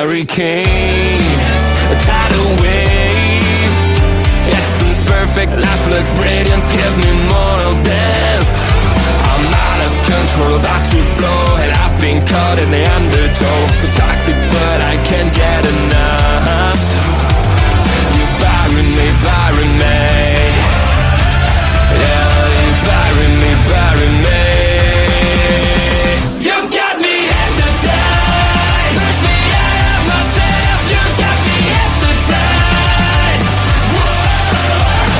hurricane, a tidal wave. Essence perfect, life looks brilliant, give me more of this. I'm out of control, about to blow, and I've been caught in the undertow. So toxic, but I can't get enough. You bury me, bury me. Yeah, you bury me, bury me. You've got me hypnotized. Push me out of myself. You've got me hypnotized. Whoa,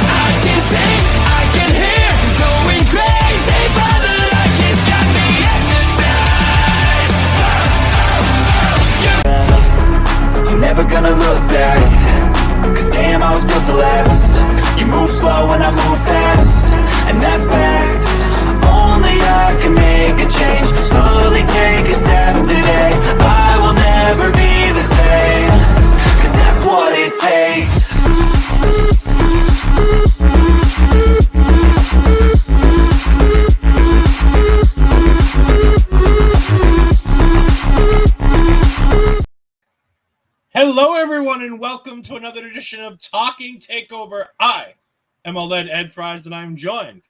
I can see, I can hear, going crazy by the light. It's got me hypnotized. You're never gonna look back, 'cause damn, I was built to last. You move slow and I move fast, and that's facts. Only I can make a change. Slowly take a step today. I will never be the same, 'cause that's what it takes. Hello, everyone, and welcome to another edition of Talking Takeover. I am Oled Ed Fries, and I'm joined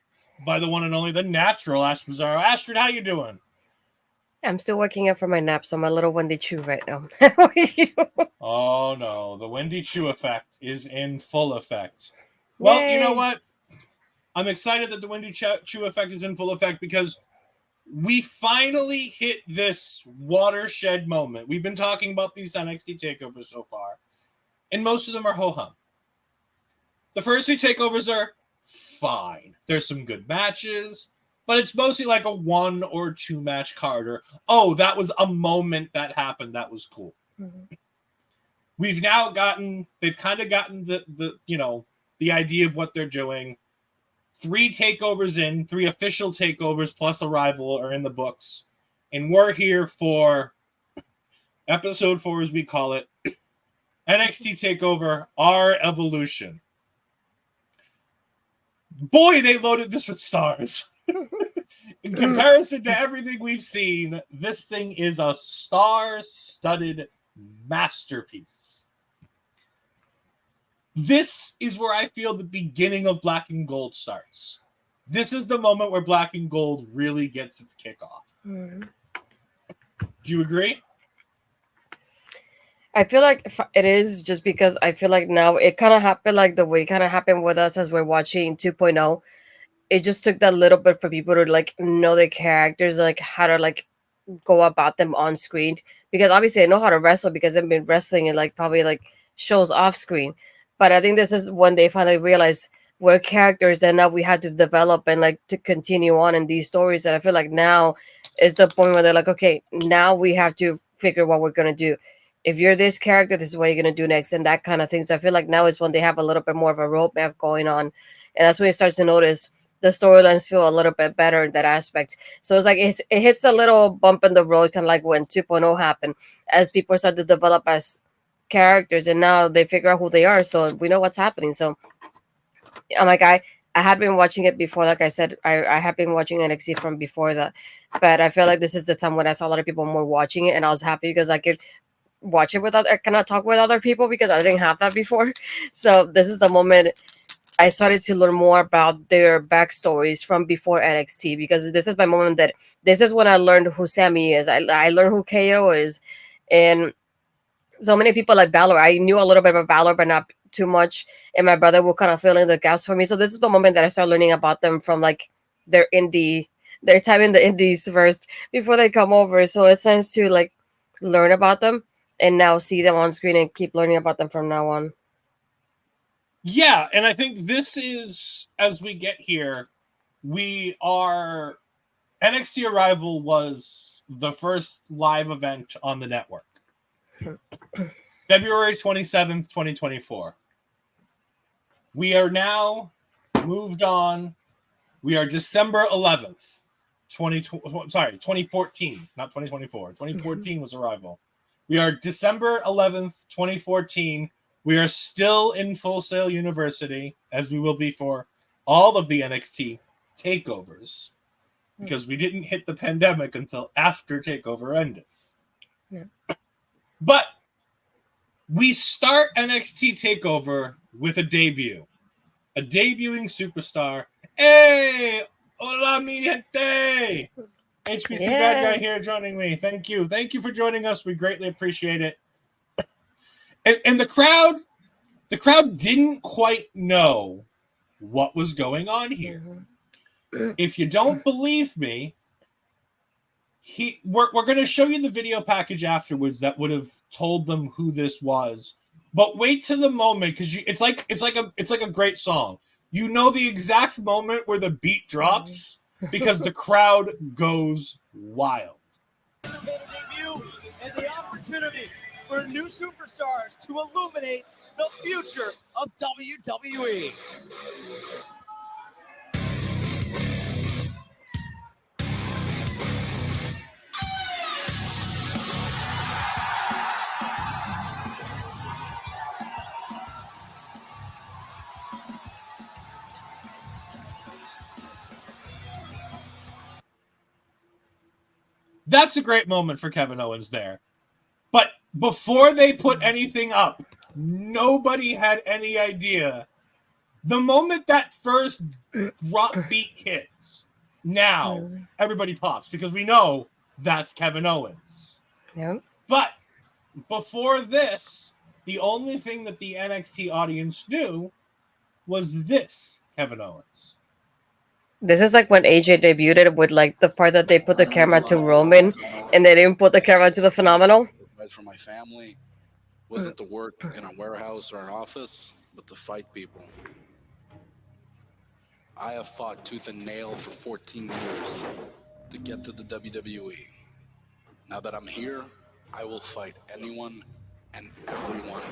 by the one and only, the natural Astrid Pizarro. Astrid, how you doing? I'm still waking up from my nap, so I'm a little Wendy Chu right now. How are you? Oh, no. The Wendy Chu effect is in full effect. Well, Yay. You know what? I'm excited that the Wendy Chu effect is in full effect because we finally hit this watershed moment. We've been talking about these NXT takeovers so far, and most of them are ho-hum. The first three takeovers are fine. There's some good matches, but it's mostly like a 1 or 2 match card. Or, oh, that was a moment that happened. That was cool. Mm-hmm. They've kind of gotten the idea of what they're doing. 3 takeovers in, 3 official takeovers plus a rival are in the books. And we're here for episode 4, as we call it, NXT TakeOver, Our Evolution. Boy, they loaded this with stars. In comparison to everything we've seen, this thing is a star-studded masterpiece. This is where I feel the beginning of Black and Gold starts. This is the moment where Black and Gold really gets its kickoff. Mm-hmm. Do you agree? I feel like it is, just because I feel like now it kind of happened like the way it kind of happened with us as we're watching 2.0. It just took that little bit for people to like know their characters, like how to like go about them on screen. Because obviously I know how to wrestle because I've been wrestling and like probably like shows off screen. But I think this is when they finally realized we're characters that now we had to develop and like to continue on in these stories. And I feel like now is the point where they're like, okay, now we have to figure what we're going to do. If you're this character, this is what you're going to do next, and that kind of thing. So I feel like now is when they have a little bit more of a roadmap going on. And that's when you start to notice the storylines feel a little bit better in that aspect. So it's like it hits a little bump in the road, kind of like when 2.0 happened, as people start to develop as characters, and now they figure out who they are, so we know what's happening. So I'm like, I had been watching it before. Like I said, I have been watching NXT from before that, but I feel like this is the time when I saw a lot of people more watching it, and I was happy because I could watch it I cannot talk with other people because I didn't have that before. So this is the moment I started to learn more about their backstories from before NXT, because this is my moment that this is when I learned who Sami is. I learned who KO is, and so many people like Balor. I knew a little bit about Balor, but not too much. And my brother will kind of fill in the gaps for me. So this is the moment that I started learning about them from like their time in the indies first before they come over. So it's nice to like learn about them and now see them on screen and keep learning about them from now on. Yeah, and I think this is, as we get here, NXT Arrival was the first live event on the network. February 27th, 2024. We are now moved on. We are December 11th, 2014, not 2024. 2014 was Arrival. We are December 11th, 2014. We are still in Full Sail University, as we will be for all of the NXT takeovers, because we didn't hit the pandemic until after TakeOver ended. Yeah. But We start NXT TakeOver with a debut. A debuting superstar. Hey! Hola, mi gente! HBC Bad Guy here joining me. Thank you. Thank you for joining us. We greatly appreciate it. And the crowd didn't quite know what was going on here. If you don't believe me, we're going to show you the video package afterwards that would have told them who this was. But wait till the moment, because it's like a great song. You know the exact moment where the beat drops because the crowd goes wild. Debut and the opportunity for new superstars to illuminate the future of WWE. That's a great moment for Kevin Owens there. But before they put anything up, nobody had any idea. The moment that first drop beat hits, now everybody pops because we know that's Kevin Owens. Yep. But before this, the only thing that the NXT audience knew was this KevinOwens. This is like when AJ debuted with like the part that they put the camera to Roman and they didn't put the camera to the Phenomenal. For my family wasn't to work in a warehouse or an office, but to fight people. I have fought tooth and nail for 14 years to get to the WWE. Now that I'm here, I will fight anyone and everyone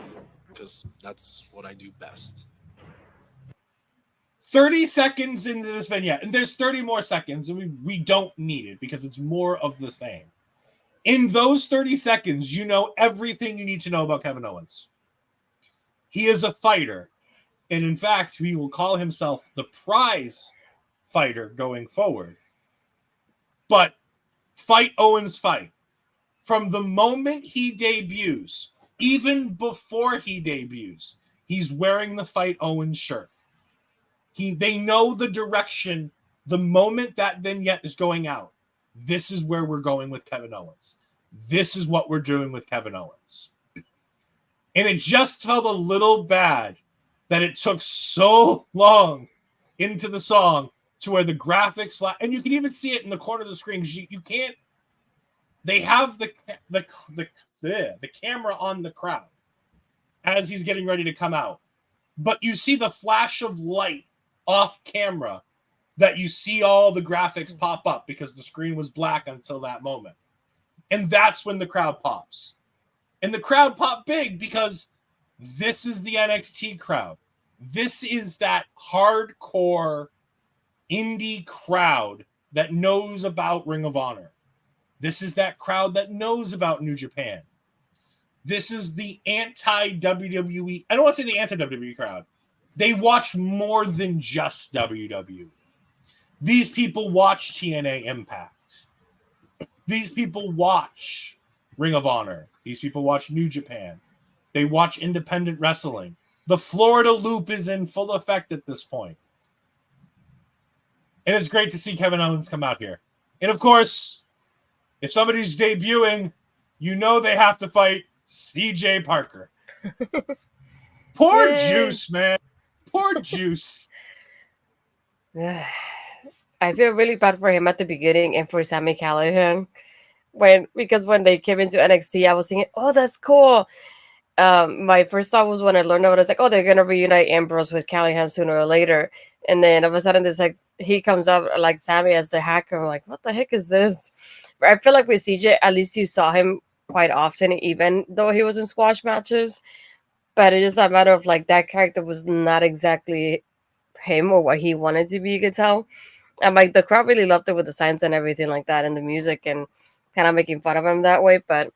because that's what I do best. 30 seconds into this vignette, and there's 30 more seconds, and we don't need it because it's more of the same. In those 30 seconds, you know everything you need to know about Kevin Owens. He is a fighter, and in fact, he will call himself the prize fighter going forward. But fight Owens fight. From the moment he debuts, even before he debuts, he's wearing the Fight Owens shirt. They know the direction the moment that vignette is going out. This is where we're going with Kevin Owens. This is what we're doing with Kevin Owens. And it just felt a little bad that it took so long into the song to where the graphics, and you can even see it in the corner of the screen because you can't. They have the camera on the crowd as he's getting ready to come out, but you see the flash of light off camera that you see all the graphics pop up because the screen was black until that moment. And that's when the crowd pops. And the crowd popped big because this is the NXT crowd. This is that hardcore indie crowd that knows about Ring of Honor. This is that crowd that knows about New Japan. This is the anti-WWE. I don't want to say the anti-WWE crowd. They watch more than just WWE. These people watch TNA Impact. These people watch Ring of Honor. These people watch New Japan. They watch independent wrestling. The Florida Loop is in full effect at this point. And it's great to see Kevin Owens come out here. And of course, if somebody's debuting, you know they have to fight CJ Parker. Poor Juice, man. Poor Juice. I feel really bad for him at the beginning and for Sami Callihan. Because when they came into NXT, I was thinking, oh, that's cool. My first thought was when I learned about it, I was like, oh, they're going to reunite Ambrose with Callihan sooner or later. And then all of a sudden, there's like, he comes up like Sami as the hacker. I'm like, what the heck is this? But I feel like with CJ, at least you saw him quite often, even though he was in squash matches. But it is a matter of like that character was not exactly him or what he wanted to be, you could tell. And like the crowd really loved it with the signs and everything like that and the music and kind of making fun of him that way. But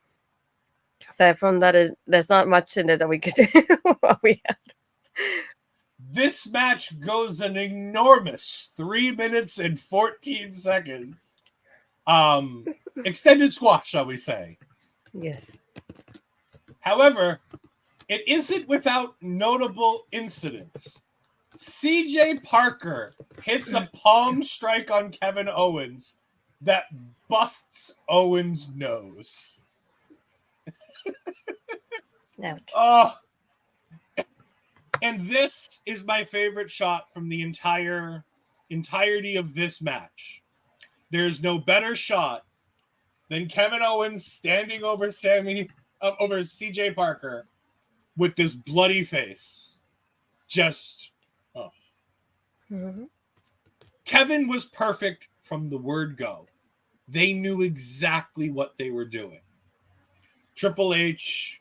aside from that, there's not much in there that we could do. What we had. This match goes an enormous 3 minutes and 14 seconds. Extended squash, shall we say. Yes. However, it isn't without notable incidents. CJ Parker hits a palm strike on Kevin Owens that busts Owens' nose. Ouch. Oh, and this is my favorite shot from the entirety of this match. There's no better shot than Kevin Owens standing over over CJ Parker with this bloody face. Just, oh. Mm-hmm. Kevin was perfect from the word go. They knew exactly what they were doing. Triple H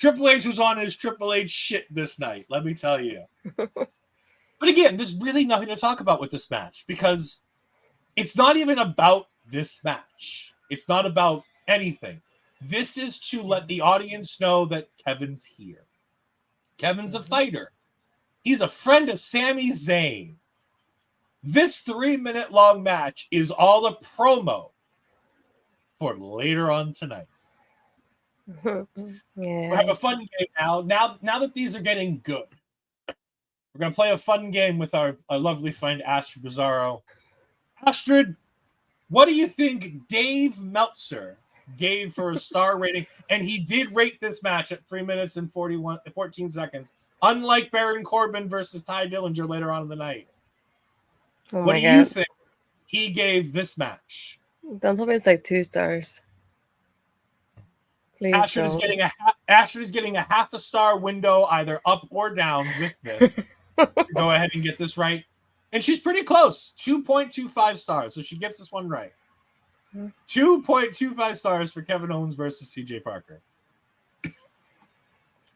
was on his Triple H shit this night, let me tell you. But again, there's really nothing to talk about with this match because it's not even about this match. It's not about anything. This is to let the audience know that Kevin's here. Kevin's a fighter. He's a friend of Sami Zayn. This 3-minute long match is all a promo for later on tonight. Yeah. We'll have a fun game now. Now that these are getting good, we're going to play a fun game with our lovely friend Astrid Pizarro. Astrid, what do you think Dave Meltzer gave for a star rating? And he did rate this match at 3 minutes and 14 seconds, unlike Baron Corbin versus Ty Dillinger later on in the night. Oh What my do God. you think he gave this match? Don't tell me it's like 2 stars. Please Astrid is getting a half a star window either up or down with this to go ahead and get this right. And she's pretty close, 2.25 stars. So she gets this one right. 2.25 stars for Kevin Owens versus CJ Parker.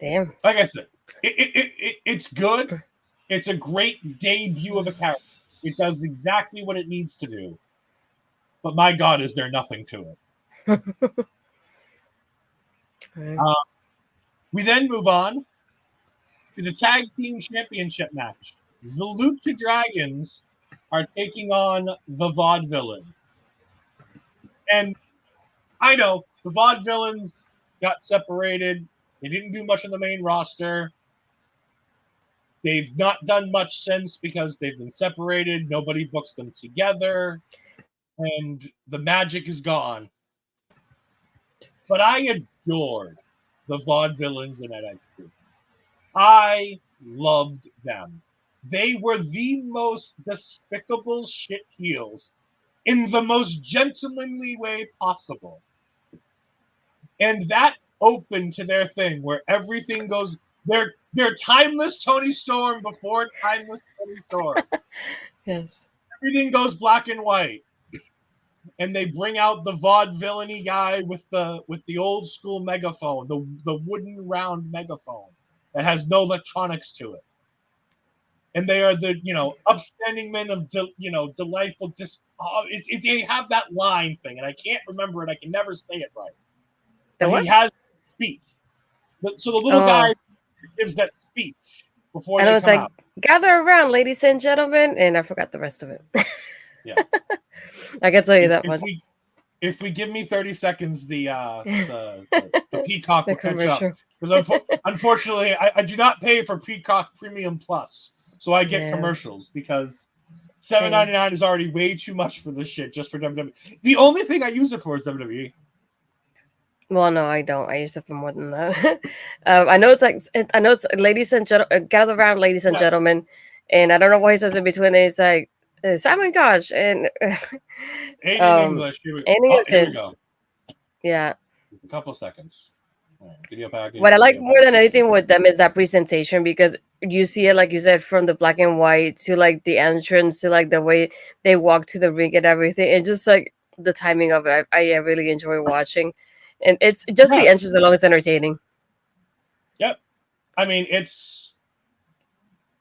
Damn. Like I said, it's good. It's a great debut of a character. It does exactly what it needs to do. But my God, is there nothing to it. We then move on to the Tag Team Championship match. The Lucha Dragons are taking on the Vaudevillains. And I know the Vaudevillains got separated. They didn't do much on the main roster. They've not done much since because they've been separated. Nobody books them together. And the magic is gone. But I adored the Vaudevillains in NXT. I loved them. They were the most despicable shit heels in the most gentlemanly way possible. And that opened to their thing where everything goes, they're timeless Tony Storm before timeless Tony Storm. Yes. Everything goes black and white. And they bring out the vaudevillainy guy with the old school megaphone, the wooden round megaphone that has no electronics to it. And they are the upstanding men of delightful. They have that line thing, and I can't remember it. I can never say it right. But he has speech. So the little guy gives that speech before they come out. Gather around, ladies and gentlemen, and I forgot the rest of it. Yeah. I can tell you that one. If we give me 30 seconds, the Peacock will catch up. Because unfortunately, I do not pay for Peacock Premium Plus, so I get commercials because $7.99 is already way too much for this shit just for WWE. The only thing I use it for is WWE. Well, no, I don't. I use it for more than that. I know it's ladies and gentlemen, gather around, ladies and gentlemen, and I don't know why he says in between. It's like Simon Gotch and Aiden English. Here we go. Yeah. A couple seconds. Video package. What I like more than anything with them is that presentation, because you see it, like you said, from the black and white to like the entrance to like the way they walk to the ring and everything, and just like the timing of it. I really enjoy watching, and it's just the entrance alone is entertaining. Yep. I mean,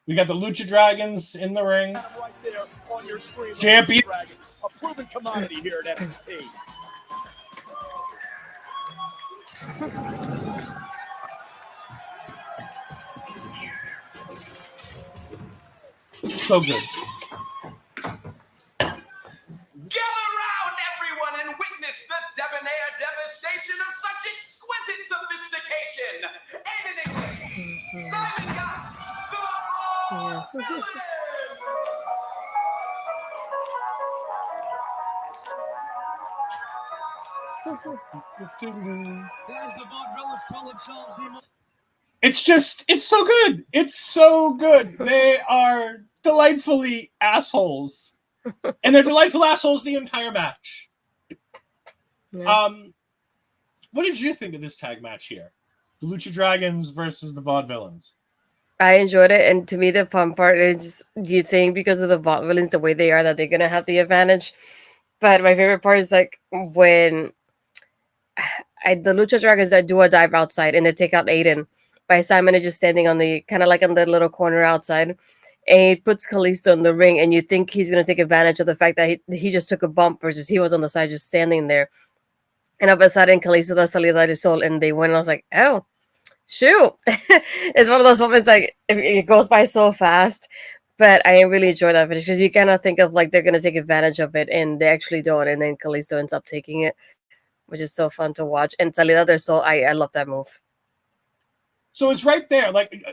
we got the Lucha Dragons in the ring. Right there on your screen. Champion. A proven commodity here at NXT. So good. Gather around, everyone, and witness the debonair devastation of such exquisite twisted sophistication. And in English, Simon Gotch, the Vaudevillains. Guys, the Vaudevillains call themselves the It's so good. It's so good. They are delightfully assholes. And they're delightful assholes the entire match. Yeah. What did you think of this tag match here? The Lucha Dragons versus the Vaudevillains. I enjoyed it, and to me, the fun part is, do you think because of the Vaudevillains, the way they are, that they're gonna have the advantage? But my favorite part is like when the Lucha Dragons that do a dive outside and they take out Aiden. By Simon is just standing on the kind of like on the little corner outside, and he puts Kalisto in the ring, and you think he's gonna take advantage of the fact that he just took a bump versus he was on the side just standing there. And all of a sudden, Kalisto does Salida del Sol, and they win. I was like, oh, shoot. It's one of those moments like it goes by so fast. But I really enjoy that finish because you kind of think of like they're going to take advantage of it, and they actually don't. And then Kalisto ends up taking it, which is so fun to watch. And Salida del Sol, I love that move. So it's right there. Like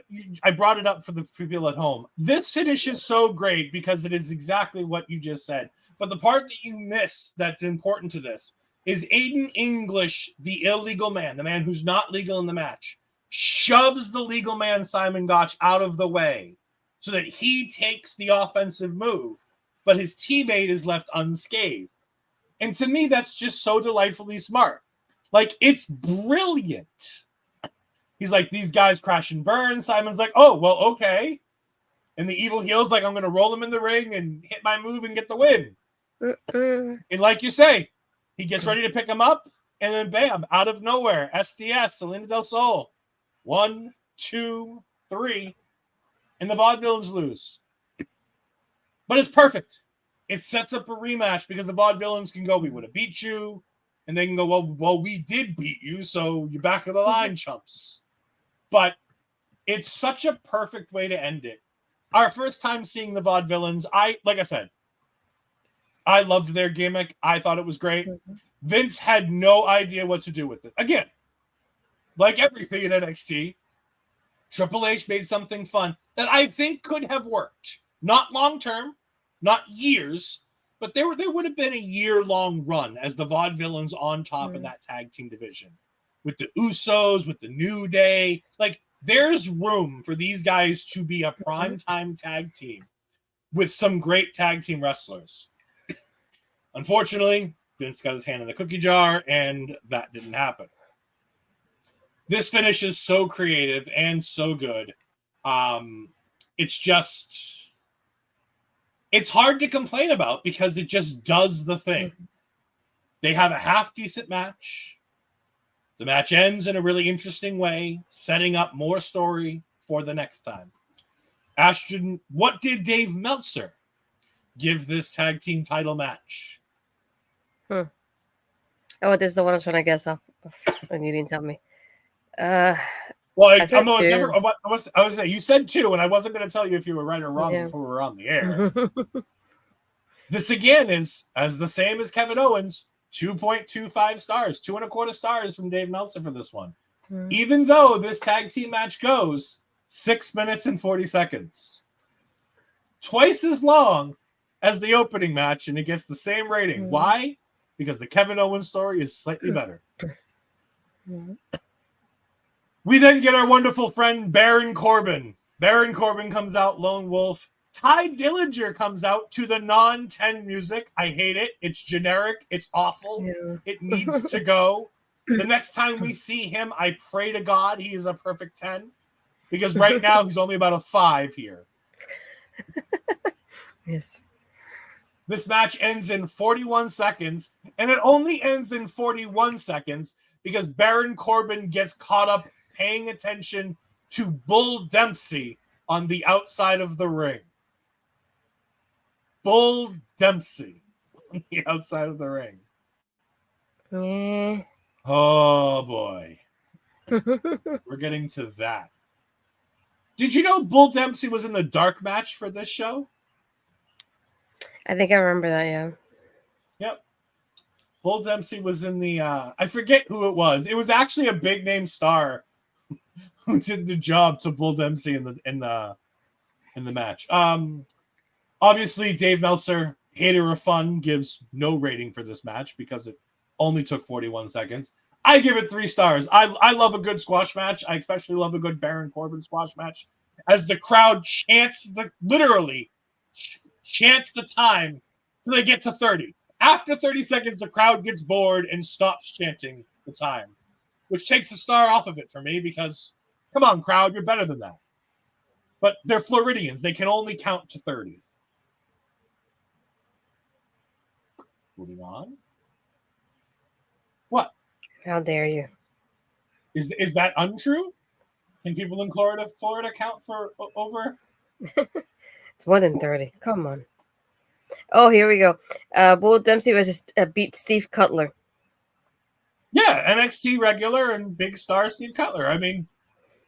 I brought it up for the people at home. This finish is so great because it is exactly what you just said. But the part that you miss that's important to this is Aiden English, the illegal man, the man who's not legal in the match, shoves the legal man, Simon Gotch, out of the way so that he takes the offensive move, but his teammate is left unscathed. And to me, that's just so delightfully smart. Like, it's brilliant. He's like, these guys crash and burn. Simon's like, oh, well, okay. And the evil heel's like, I'm going to roll him in the ring and hit my move and get the win. And like you say, he gets ready to pick him up, and then bam, out of nowhere, SDS, Salida del Sol. 1, 2, 3, and the Vaudevillains lose. But it's perfect. It sets up a rematch because the Vaudevillains can go, we would have beat you, and they can go, well, we did beat you, so you're back of the line, chumps. But it's such a perfect way to end it. Our first time seeing the Vaudevillains, like I said, I loved their gimmick. I thought it was great. Vince had no idea what to do with it. Again, like everything in NXT, Triple H made something fun that I think could have worked. Not long-term, not years, but there would have been a year-long run as the Vaudevillains on top in that tag team division. With the Usos, with the New Day. Like, there's room for these guys to be a primetime tag team with some great tag team wrestlers. Unfortunately, Vince got his hand in the cookie jar, and that didn't happen. This finish is so creative and so good. It's hard to complain about because it just does the thing. They have a half-decent match. The match ends in a really interesting way, setting up more story for the next time. Astrid, what did Dave Meltzer give this tag team title match? Oh, this is the one I was trying to guess off, and you didn't tell me. Well, you said 2, and I wasn't going to tell you if you were right or wrong before we were on the air. This again is as the same as Kevin Owens, 2.25 stars, 2.25 stars from Dave Meltzer for this one. Even though this tag team match goes 6 minutes and 40 seconds, twice as long as the opening match, and it gets the same rating. Why? Because the Kevin Owens story is slightly better. We then get our wonderful friend Baron Corbin. Baron Corbin comes out, Lone Wolf. Ty Dillinger comes out to the non-10 music. I hate it. It's generic. It's awful. Yeah. It needs to go. The next time we see him, I pray to God he is a perfect 10. Because right now he's only about a 5 here. Yes. This match ends in 41 seconds, and it only ends in 41 seconds because Baron Corbin gets caught up paying attention to Bull Dempsey on the outside of the ring. Bull Dempsey on the outside of the ring. Yeah. Oh, boy. We're getting to that. Did you know Bull Dempsey was in the dark match for this show? I think I remember that, yeah. Yep. Bull Dempsey was in the I forget who it was. It was actually a big name star who did the job to Bull Dempsey in the match. Obviously Dave Meltzer, hater of fun, gives no rating for this match because it only took 41 seconds. I give it 3 stars. I love a good squash match. I especially love a good Baron Corbin squash match. As the crowd chants the time till they get to 30. After 30 seconds, the crowd gets bored and stops chanting the time, which takes a star off of it for me because, come on, crowd, you're better than that. But they're Floridians. They can only count to 30. Moving on. What? How dare you? Is that untrue? Can people in Florida count for over? It's more than 30. Come on. Oh, here we go. Bull Dempsey was beat Steve Cutler. Yeah, NXT regular and big star Steve Cutler. I mean,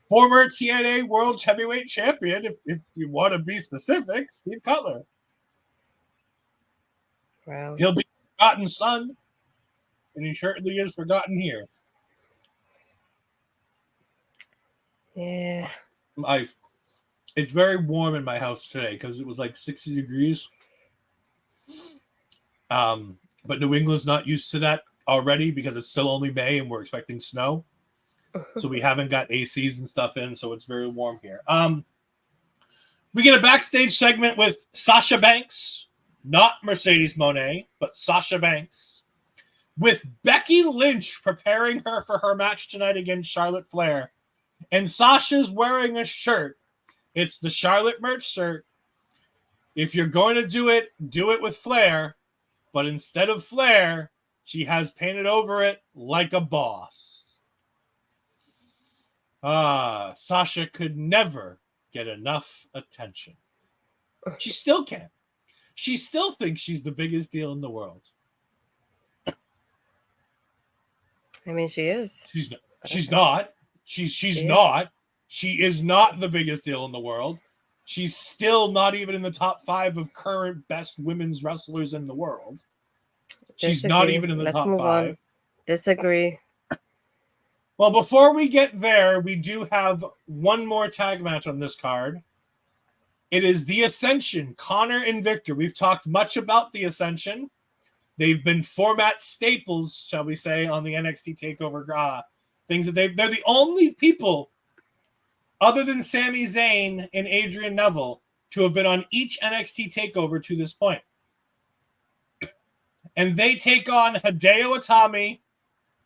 former TNA World Heavyweight Champion, if you want to be specific, Steve Cutler. Wow. He'll be forgotten son, and he certainly is forgotten here. Yeah. It's very warm in my house today because it was like 60 degrees. But New England's not used to that already because it's still only May and we're expecting snow. So we haven't got ACs and stuff in, so it's very warm here. We get a backstage segment with Sasha Banks, not Mercedes Moné, but Sasha Banks, with Becky Lynch preparing her for her match tonight against Charlotte Flair. And Sasha's wearing a shirt. It's the Charlotte merch shirt. If you're going to do it with Flair. But instead of Flair, she has painted over it like a boss. Sasha could never get enough attention. She still can't. She still thinks she's the biggest deal in the world. I mean, she is. She's not. She's not. She is not the biggest deal in the world. She's still not even in the top 5 of current best women's wrestlers in the world. She's not even in the top 5. On. Disagree. Well, before we get there, we do have one more tag match on this card. It is the Ascension, Konnor and Viktor. We've talked much about the Ascension. They've been format staples, shall we say, on the NXT TakeOver things that they're the only people other than Sami Zayn and Adrian Neville to have been on each NXT TakeOver to this point. And they take on Hideo Itami,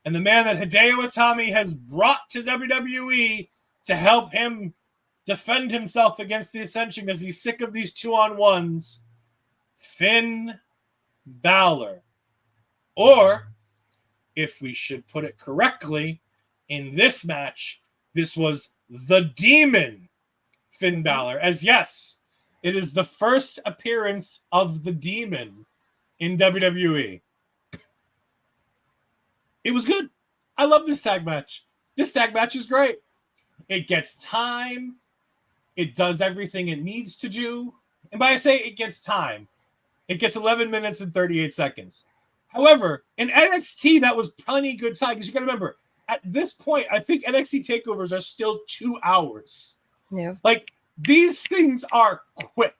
and the man that Hideo Itami has brought to WWE to help him defend himself against the Ascension because he's sick of these 2-on-1s, Finn Balor. Or, if we should put it correctly, in this match, this was the Demon Finn Balor. As yes, it is the first appearance of the Demon in WWE. It was good. I love this tag match. This tag match is great. It gets time. It does everything it needs to do. And by I say it gets time, it gets 11 minutes and 38 seconds. However, in NXT, that was plenty good time because you got to remember, at this point, I think NXT takeovers are still 2 hours. Yeah. Like, these things are quick.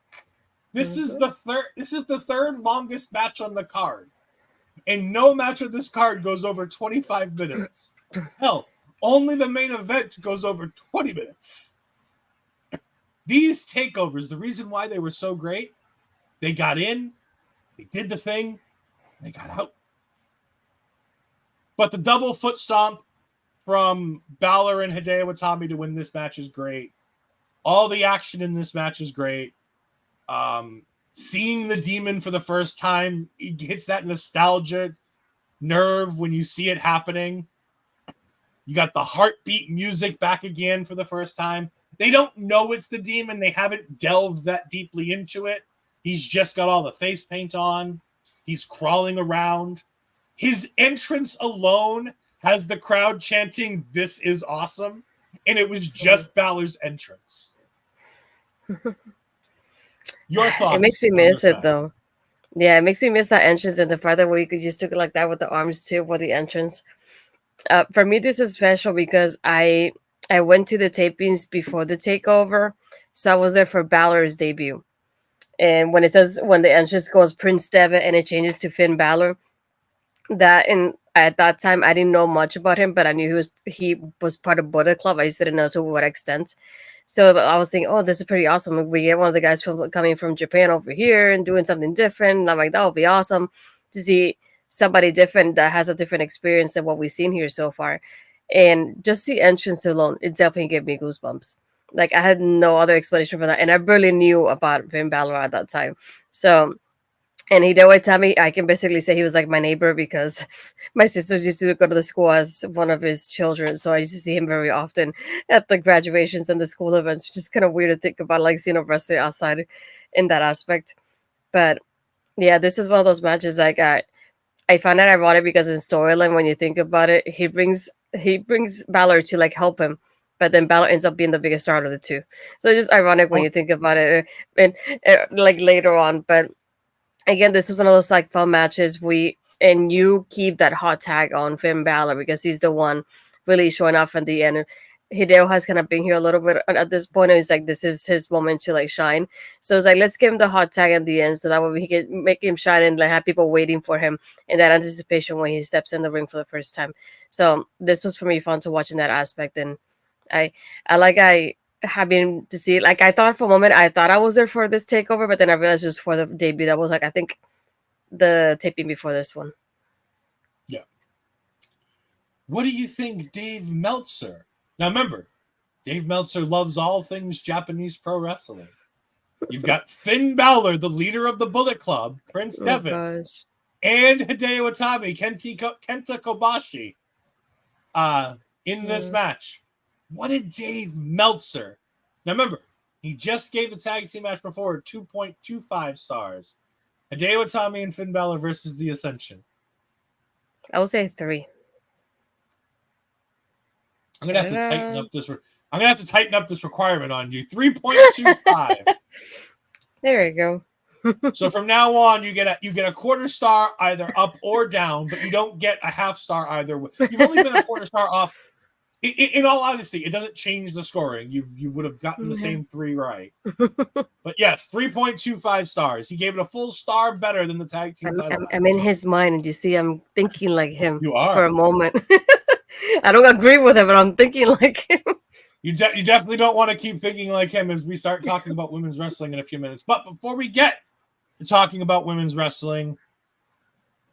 This is the third longest match on the card. And no match on this card goes over 25 minutes. Hell, only the main event goes over 20 minutes. These takeovers, the reason why they were so great, they got in, they did the thing, they got out. But the double foot stomp from Balor and Hideo Itami to win this match is great. All the action in this match is great. Seeing the Demon for the first time, it hits that nostalgic nerve when you see it happening. You got the heartbeat music back again for the first time. They don't know it's the Demon. They haven't delved that deeply into it. He's just got all the face paint on. He's crawling around. His entrance alone has the crowd chanting, "This is awesome." And it was just Balor's entrance. Your thoughts? It makes me miss it, though. Yeah, it makes me miss that entrance and the fact that we could just do it like that with the arms too for the entrance. For me, this is special because I went to the tapings before the takeover, so I was there for Balor's debut. And when it says when the entrance goes Prince Devitt and it changes to Finn Balor, that and at that time I didn't know much about him, but I knew he was part of Bullet Club. I just didn't know to what extent. So I was thinking, oh, this is pretty awesome. We get one of the guys from coming from Japan over here and doing something different. And I'm like, that would be awesome to see somebody different that has a different experience than what we've seen here so far. And just the entrance alone, it definitely gave me goosebumps. Like I had no other explanation for that, and I barely knew about Finn Balor at that time. So and Hideo Itami, I can basically say he was like my neighbor because my sisters used to go to the school as one of his children. So I used to see him very often at the graduations and the school events, which is kind of weird to think about, like seeing a wrestler outside in that aspect. But yeah, this is one of those matches like I find it ironic because in storyline, when you think about it, he brings Balor to like help him, but then Balor ends up being the biggest star of the two. So it's just ironic when Oh, you think about it, and like later on. But again, this was one of those like fun matches. And you keep that hot tag on Finn Balor because he's the one really showing off at the end. Hideo has kind of been here a little bit at this point. And he's like, this is his moment to like shine. So it's like, let's give him the hot tag at the end so that way we can make him shine and like have people waiting for him in that anticipation when he steps in the ring for the first time. So this was for me fun to watch in that aspect. And I I having to see it. Like I thought for a moment, I thought I was there for this takeover, but then I realized it was for the debut. That was like I think the taping before this one. yeah. What do you think, Dave Meltzer? Now remember, Dave Meltzer loves all things Japanese pro wrestling. You've got Finn Balor, the leader of the Bullet Club, Prince Oh Devitt, gosh. and Hideo Itami, Kenta Kobashi, in this Mm. match. What did Dave Meltzer? Now remember, he just gave the tag team match before 2.25 stars. Hideo Itami and Finn Balor versus the Ascension. I would say 3. I'm gonna have to tighten Ta-da. up this. I'm gonna have to tighten up this requirement on you. 3.25. There you go. So from now on, you get a quarter star either up or down, but you don't get a half star either. You've only been a quarter star off. In all honesty, it doesn't change the scoring. You would have gotten the same 3 right. But yes, 3.25 stars. He gave it a full star better than the tag team title. I'm in his mind, and you see, I'm thinking like him You for are. a moment. I don't agree with him, but I'm thinking like him. You definitely don't want to keep thinking like him as we start talking about women's wrestling in a few minutes. But before we get to talking about women's wrestling,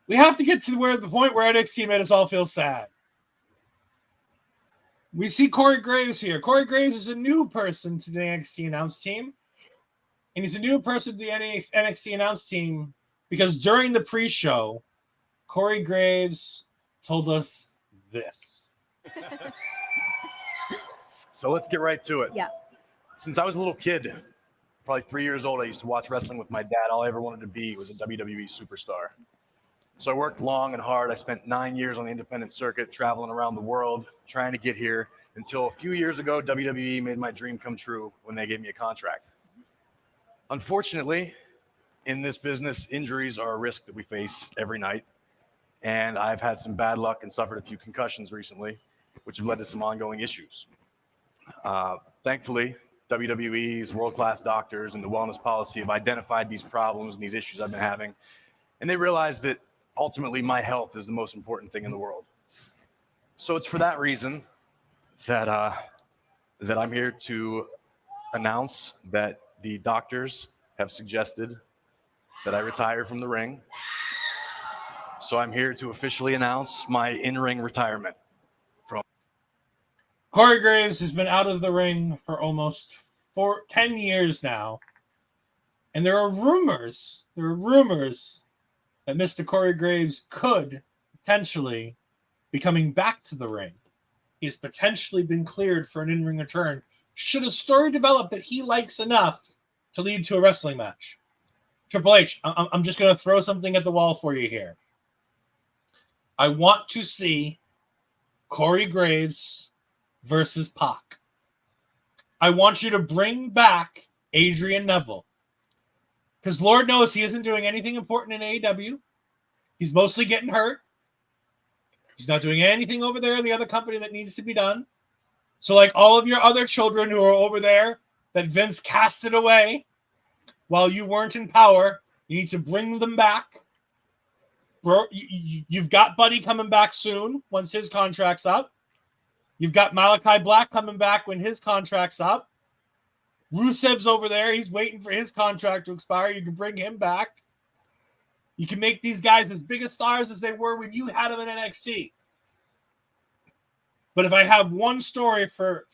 we have to get to the point where NXT made us all feel sad. We see Corey Graves here. Corey Graves is a new person to the NXT announce team. And he's a new person to the NXT announce team because during the pre-show, Corey Graves told us this. So let's get right to it. Yeah. Since I was a little kid, probably 3 years old, I used to watch wrestling with my dad. All I ever wanted to be was a WWE superstar. So I worked long and hard. I spent 9 years on the independent circuit, traveling around the world, trying to get here until a few years ago, WWE made my dream come true when they gave me a contract. Unfortunately, in this business, injuries are a risk that we face every night. And I've had some bad luck and suffered a few concussions recently, which have led to some ongoing issues. Thankfully, WWE's world-class doctors and the wellness policy have identified these problems and these issues I've been having. And they realized that ultimately my health is the most important thing in the world. So it's for that reason that I'm here to announce that the doctors have suggested that I retire from the ring. So I'm here to officially announce my in-ring retirement. Corey Graves has been out of the ring for almost 10 years now. And there are rumors that Mr. Corey Graves could potentially be coming back to the ring. He has potentially been cleared for an in-ring return should a story develop that he likes enough to lead to a wrestling match. Triple H, I'm just going to throw something at the wall for you here. I want to see Corey Graves versus Pac. I want you to bring back Adrian Neville. Because Lord knows he isn't doing anything important in AEW. He's mostly getting hurt. He's not doing anything over there in the other company that needs to be done. So like all of your other children who are over there that Vince casted away while you weren't in power, you need to bring them back. Bro, you've got Buddy coming back soon once his contract's up. You've got Malachi Black coming back when his contract's up. Rusev's over there. He's waiting for his contract to expire. You can bring him back. You can make these guys as big a stars as they were when you had them in NXT. But if I have one story for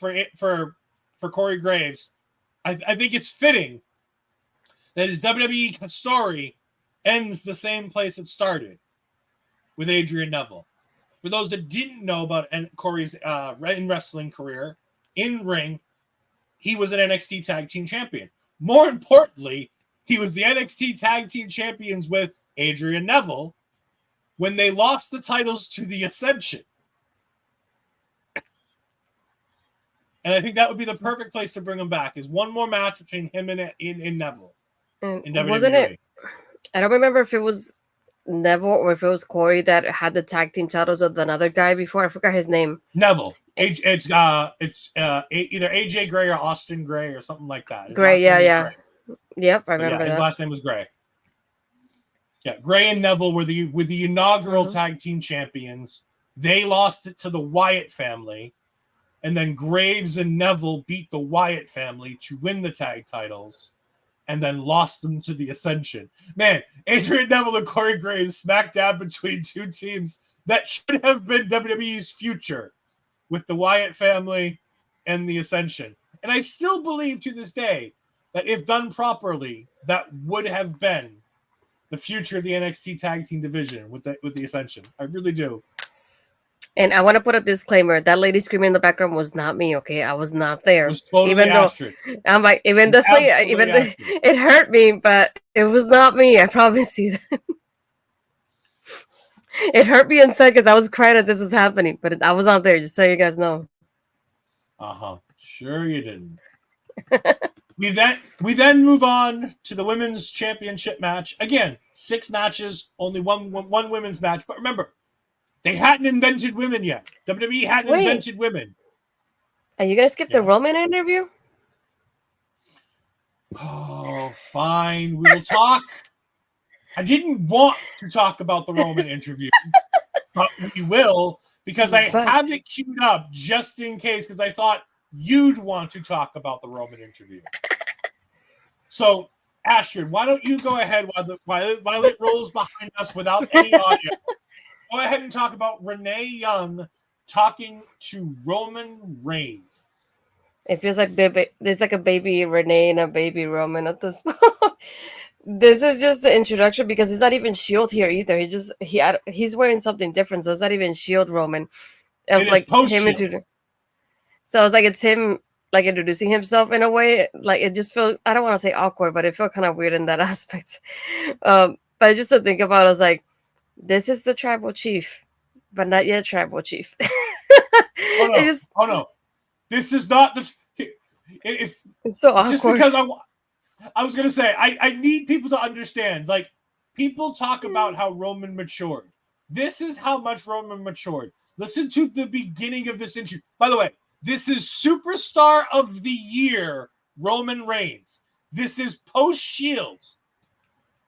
Corey Graves, I think it's fitting that his WWE story ends the same place it started, with Adrian Neville. For those that didn't know about Corey's in wrestling career, in ring, he was an NXT Tag Team Champion. More importantly, he was the NXT Tag Team Champions with Adrian Neville when they lost the titles to the Ascension. And I think that would be the perfect place to bring him back, is one more match between him and Neville. And wasn't it? I don't remember if it was Neville or if it was Corey that had the tag team titles with another guy before. I forgot his name. Neville. It's either AJ Gray or Austin Gray or something like that. Gray, yeah. Gray. Yep, I remember his that. last name was Gray. Yeah, Gray and Neville were the inaugural tag team champions. They lost it to the Wyatt family. And then Graves and Neville beat the Wyatt family to win the tag titles and then lost them to the Ascension. Man, Adrian Neville and Corey Graves smack dab between two teams that should have been WWE's future, with the Wyatt family and the Ascension. And I still believe to this day that if done properly, that would have been the future of the NXT tag team division with the Ascension. I really do. And I want to put a disclaimer: that lady screaming in the background was not me. Okay, I was not there. It was totally even Astrid. Though I'm like, it hurt me, but it was not me. I promise you that. It hurt me inside because I was crying as this was happening, but I was not there. Just so you guys know. Sure you didn't. We then move on to the women's championship match. Again, 6 matches, only one women's match. But remember, they hadn't invented women yet. WWE hadn't invented women. Are you gonna skip the Roman interview? Oh, fine. We will talk. I didn't want to talk about the Roman interview, but we will, because I have it queued up just in case, because I thought you'd want to talk about the Roman interview. So, Astrid, why don't you go ahead while it rolls behind us without any audio? Go ahead and talk about Renee Young talking to Roman Reigns. It feels like there's like a baby Renee and a baby Roman at this point. This is just the introduction because he's not even Shield here either. He's wearing something different, so it's not even Shield Roman. It like is him so it's like it's him like introducing himself in a way. Like it just felt, I don't want to say awkward, but it felt kind of weird in that aspect. But just to think about it, I was like, this is the tribal chief, but not yet tribal chief. Oh no. This is not the. It's so awkward. Just because I was gonna say I need people to understand. Like, people talk about how Roman matured. This is how much Roman matured. Listen to the beginning of this interview. By the way, this is Superstar of the Year Roman Reigns. This is post Shield.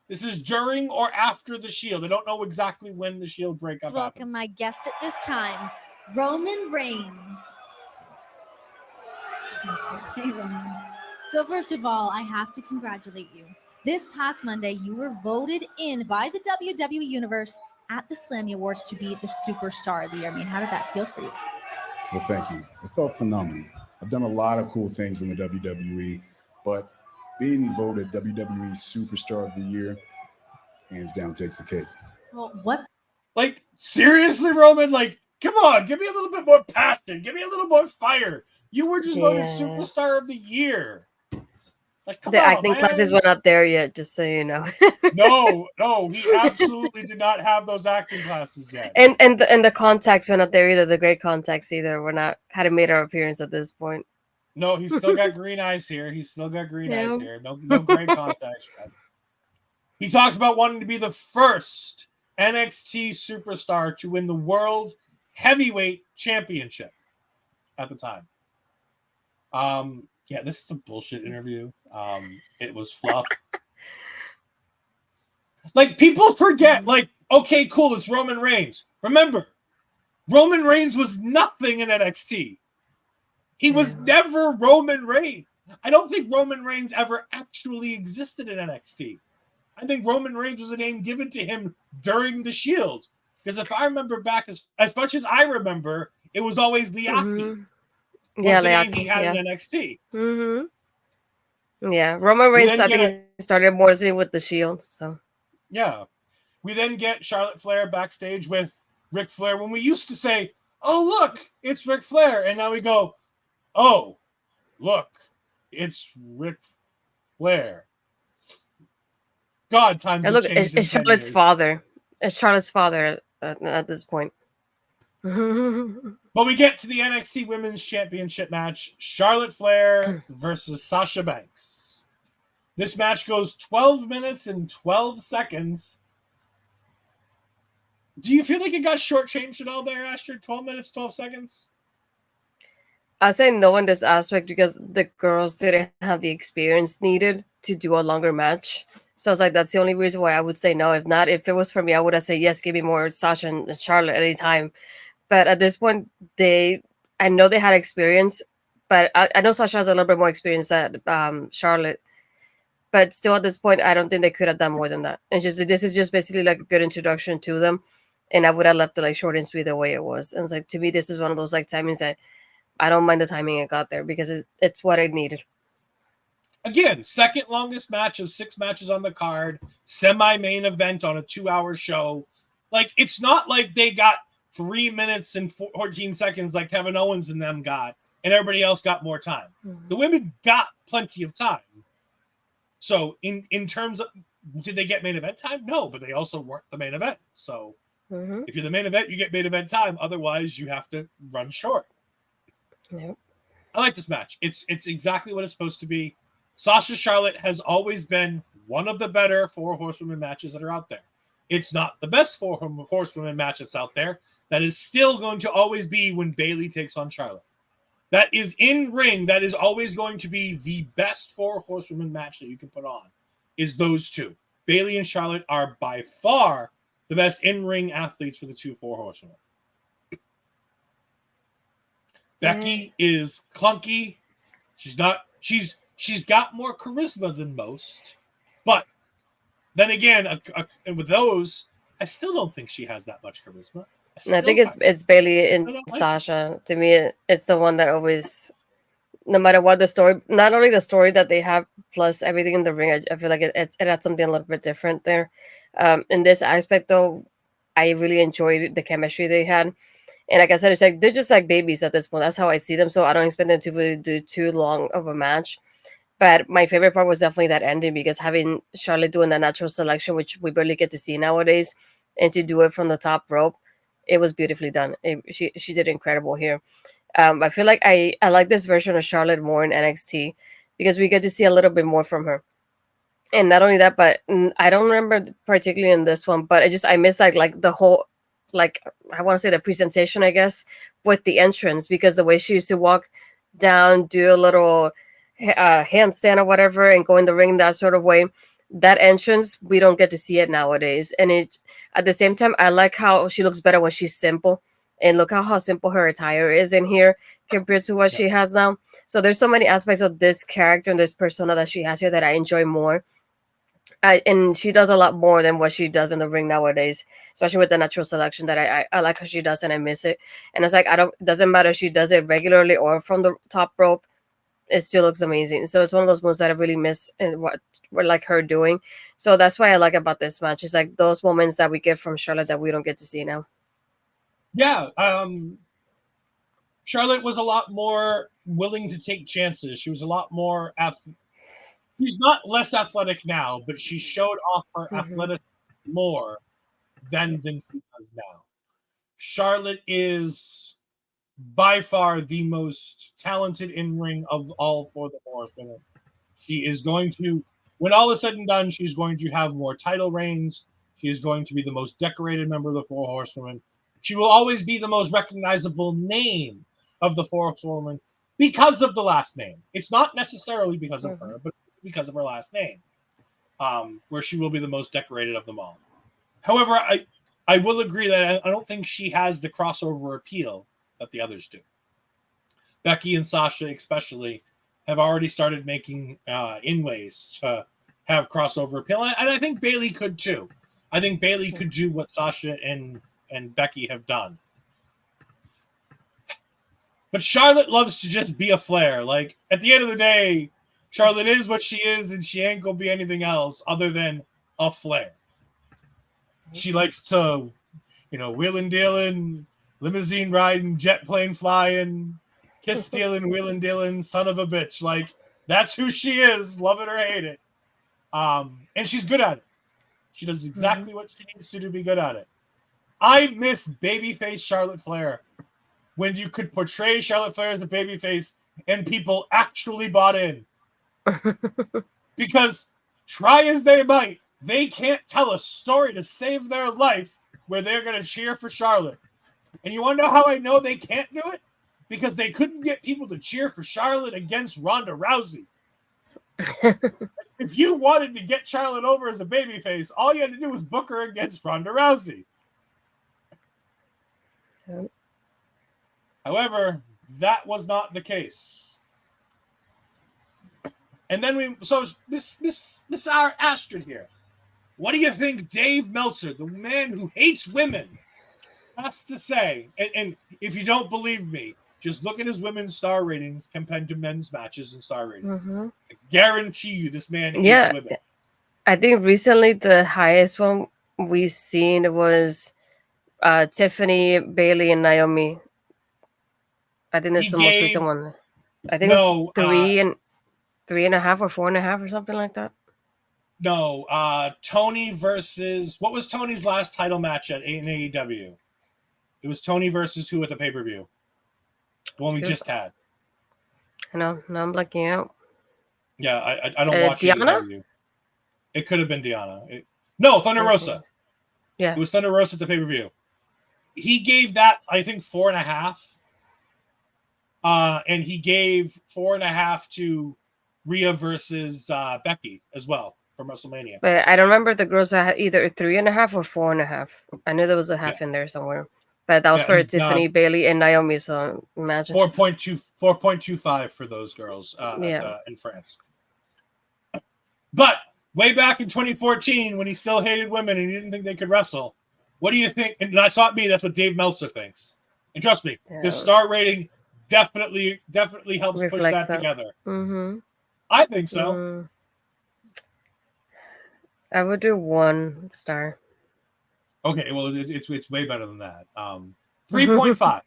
This is during or after the Shield. I don't know exactly when the Shield breakup happens. Welcome my guest at this time, Roman Reigns. Hey, Roman. So first of all, I have to congratulate you. This past Monday, you were voted in by the WWE Universe at the Slammy Awards to be the Superstar of the Year. I mean, how did that feel for you? Well, thank you. It felt phenomenal. I've done a lot of cool things in the WWE, but being voted WWE Superstar of the Year, hands down, takes the cake. Well, what? Like, seriously, Roman? Like, come on, give me a little bit more passion. Give me a little more fire. You were just voted Superstar of the Year. Like, the acting classes were not there yet, just so you know. No, he absolutely did not have those acting classes yet. And the contacts were not there either. The great contacts either hadn't made our appearance at this point. No, he's still got green eyes here. No great contacts yet. He talks about wanting to be the first NXT superstar to win the World Heavyweight Championship at the time. Yeah, this is a bullshit interview. It was fluff. Like, people forget, like, okay, cool, it's Roman Reigns. Remember, Roman Reigns was nothing in NXT. He was never Roman Reigns. I don't think Roman Reigns ever actually existed in NXT. I think Roman Reigns was a name given to him during the Shield. Because if I remember back, as much as I remember, it was always Liaki. Yeah, the name Liaki, he had yeah. in NXT. Yeah, Roman Reigns, I then think he started more so with the Shield. So yeah. We then get Charlotte Flair backstage with Ric Flair when we used to say, oh, look, it's Ric Flair. And now we go, oh, look, it's Ric Flair. God, times and have look, changed it's in 10 Charlotte's years. father. It's Charlotte's father at this point. But we get to the NXT Women's Championship match, Charlotte Flair versus Sasha Banks. This match goes 12 minutes and 12 seconds. Do you feel like it got shortchanged at all there, Astrid? 12 minutes, 12 seconds? I say no in this aspect because the girls didn't have the experience needed to do a longer match. So I was like, that's the only reason why I would say no. If not, if it was for me, I would have said yes, give me more Sasha and Charlotte at any time. But at this point, I know they had experience, but I know Sasha has a little bit more experience than Charlotte. But still, at this point, I don't think they could have done more than that. It's just this is just basically like a good introduction to them, and I would have left it like short and sweet the way it was. And it's like, to me, this is one of those like timings that I don't mind the timing it got there because it's what I needed. Again, second longest match of 6 matches on the card, semi-main event on a 2-hour show. Like, it's not like they got 3 minutes and 14 seconds like Kevin Owens and them got, and everybody else got more time. The women got plenty of time. So in terms of, did they get main event time? No, but they also weren't the main event. So if you're the main event, you get main event time. Otherwise, you have to run short. Nope. I like this match. It's exactly what it's supposed to be. Sasha Charlotte has always been one of the better 4 horsewomen matches that are out there. It's not the best 4 horsewomen match that's out there. That is still going to always be when Bayley takes on Charlotte. That is in ring. That is always going to be the best 4 horsewomen match that you can put on. Is those two. Bayley and Charlotte are by far the best in-ring athletes for the 2 4 horsewomen. Becky is clunky. She's got more charisma than most. But then again, and with those, I still don't think she has that much charisma. I think it's Bayley and Sasha. To me, it's the one that always, no matter what the story, not only the story that they have, plus everything in the ring, I feel like it had something a little bit different there. In this aspect, though, I really enjoyed the chemistry they had. And like I said, it's like they're just like babies at this point. That's how I see them. So I don't expect them to really do too long of a match. But my favorite part was definitely that ending because having Charlotte doing that natural selection, which we barely get to see nowadays, and to do it from the top rope, it was beautifully done. She did incredible here. I feel like I like this version of Charlotte more in NXT because we get to see a little bit more from her. And not only that, but I don't remember particularly in this one, but I missed like the whole, like, I want to say the presentation, I guess, with the entrance, because the way she used to walk down, do a little handstand or whatever, and go in the ring that sort of way, that entrance, we don't get to see it nowadays. And it, at the same time, I like how she looks better when she's simple. And look how simple her attire is in here compared to what she has now. So there's so many aspects of this character and this persona that she has here that I enjoy more. And she does a lot more than what she does in the ring nowadays, especially with the natural selection that I like how she does, and I miss it. And it's like, it doesn't matter if she does it regularly or from the top rope, it still looks amazing. So it's one of those moves that I really miss and what we're like her doing. So that's why I like about this match. It's like those moments that we get from Charlotte that we don't get to see now. Yeah, Charlotte was a lot more willing to take chances. She was a lot more she's not less athletic now, but she showed off her athleticism more than she does now. Charlotte is by far the most talented in ring of all 4 the Horsewomen. She is going to When all is said and done, she's going to have more title reigns. She is going to be the most decorated member of the Four Horsewomen. She will always be the most recognizable name of the Four Horsewomen because of the last name. It's not necessarily because of her, but because of her last name, where she will be the most decorated of them all. However, I will agree that I don't think she has the crossover appeal that the others do. Becky and Sasha especially have already started making inways to have crossover appeal. And I think Bayley could too. I think Bayley could do what Sasha and Becky have done. But Charlotte loves to just be a Flair. Like, at the end of the day, Charlotte is what she is, and she ain't going to be anything else other than a Flair. She likes to, wheeling dealing, limousine riding, jet plane flying, kiss stealing, wheeling dealing, son of a bitch. Like, that's who she is, love it or hate it. And she's good at it. She does exactly what she needs to be good at it. I miss babyface Charlotte Flair when you could portray Charlotte Flair as a babyface and people actually bought in. Because try as they might, they can't tell a story to save their life where they're going to cheer for Charlotte. And you want to know how I know they can't do it? Because they couldn't get people to cheer for Charlotte against Ronda Rousey. If you wanted to get Charlotte over as a babyface, all you had to do was book her against Ronda Rousey. However, that was not the case. And then this our Astrid here. What do you think Dave Meltzer, the man who hates women, has to say? And if you don't believe me, just look at his women's star ratings compared to men's matches and star ratings. I guarantee you this man hates women. I think recently the highest one we've seen was Tiffany, Bailey, and Naomi. I think that's the most recent one. I think it's 3.5 or 4.5 or something like that. No, Tony versus, what was Tony's last title match at AEW? It was Tony versus who at the pay-per-view? The one we just had. I know. Now I'm blacking out. Yeah, I don't watch Deanna? It could have been Deanna. No, Thunder Rosa. Yeah. It was Thunder Rosa at the pay-per-view. He gave that, I think, 4.5. And he gave 4.5 to Rhea versus Becky as well from WrestleMania. But I don't remember the girls that had either 3.5 or 4.5. I knew there was a half in there somewhere. But that was for Tiffany, Bailey, and Naomi. So imagine 4.25 for those girls in France. But way back in 2014, when he still hated women and he didn't think they could wrestle, what do you think? And that's not me. That's what Dave Meltzer thinks. And trust me, the star rating definitely helps push that together. I think so. I would do 1 star. Okay, well, it's way better than that. 3.5.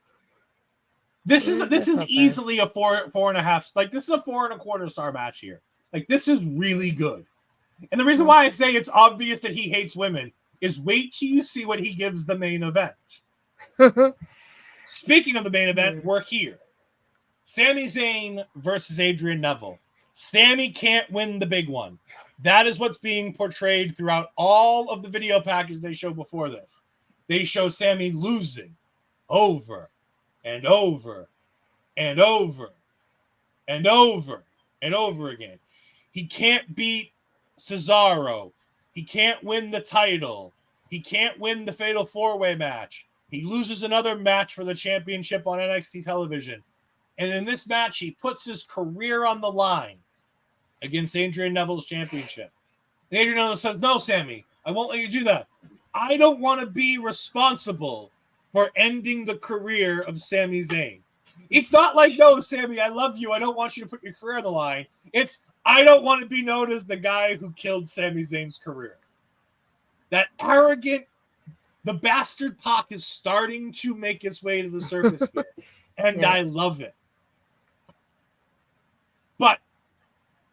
This is easily a 4.5. Like, this is a 4.25 star match here. Like, this is really good. And the reason why I say it's obvious that he hates women is wait till you see what he gives the main event. Speaking of the main event, we're here. Sami Zayn versus Adrian Neville. Sami can't win the big one. That is what's being portrayed throughout all of the video packages they show before this. They show Sami losing over and over and over and over and over again. He can't beat Cesaro. He can't win the title. He can't win the Fatal 4-Way match. He loses another match for the championship on NXT television. And in this match, he puts his career on the line against Adrian Neville's championship. And Adrian Neville says, no, Sami, I won't let you do that. I don't want to be responsible for ending the career of Sami Zayn. It's not like, no, Sami, I love you. I don't want you to put your career on the line. It's, I don't want to be known as the guy who killed Sami Zayn's career. That arrogant, the bastard Pac is starting to make its way to the surface here. And I love it. But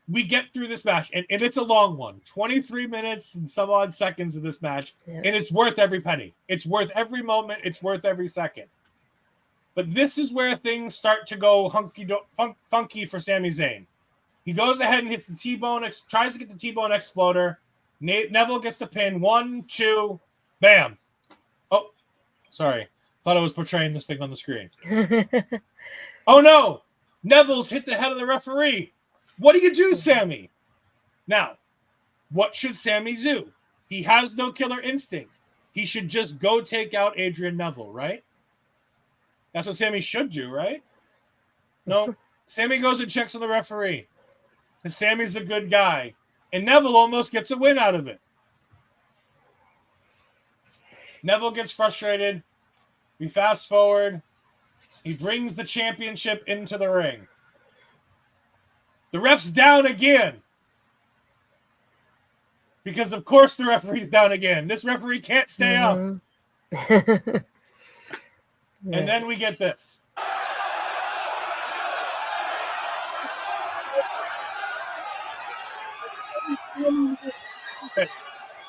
we get through this match, and it's a long one. 23 minutes and some odd seconds of this match, and it's worth every penny. It's worth every moment. It's worth every second. But this is where things start to go funky for Sami Zayn. He goes ahead and hits the T-bone, tries to get the T-bone exploder. Neville gets the pin. 1, 2, bam. Oh, sorry. Thought I was portraying this thing on the screen. Oh no! Neville's hit the head of the referee. What do you do, Sami? Now, what should Sami do? He has no killer instinct. He should just go take out Adrian Neville, right? That's what Sami should do, right? No. Sami goes and checks on the referee. Because Sami's a good guy. And Neville almost gets a win out of it. Neville gets frustrated. We fast forward. He brings the championship into the ring. The ref's down again. Because, of course, the referee's down again. This referee can't stay up. And then we get this.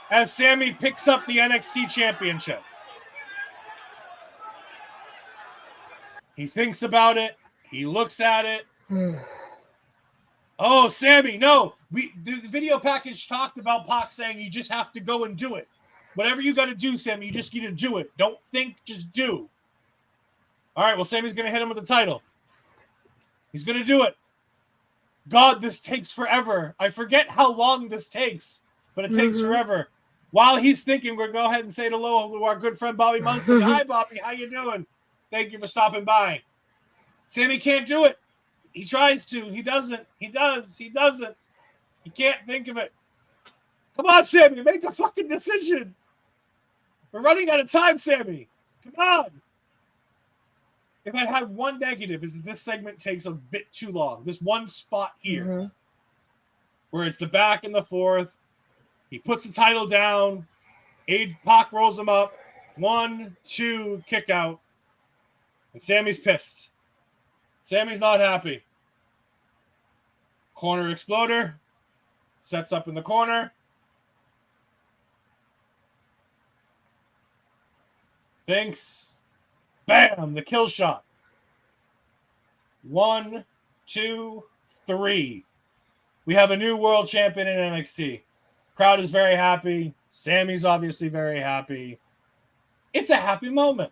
As Sami picks up the NXT championship. He thinks about it. He looks at it. Oh, Sami, no. The video package talked about Pac saying you just have to go and do it. Whatever you got to do, Sami, you just need to do it. Don't think, just do. All right, well, Sami's going to hit him with the title. He's going to do it. God, this takes forever. I forget how long this takes, but it takes forever. While he's thinking, we'll go ahead and say hello to our good friend Bobby Munson. Hi, Bobby. How you doing? Thank you for stopping by. Sami can't do it. He tries to. He doesn't. He does. He doesn't. He can't think of it. Come on, Sami. Make a fucking decision. We're running out of time, Sami. Come on. If I had one negative, is that this segment takes a bit too long. This one spot here, where it's the back and the forth. He puts the title down. Pac rolls him up. 1, 2, kick out. And Sami's pissed. Sami's not happy. Corner exploder. Sets up in the corner. Thinks. Bam! The kill shot. 1, 2, 3. We have a new world champion in NXT. Crowd is very happy. Sami's obviously very happy. It's a happy moment.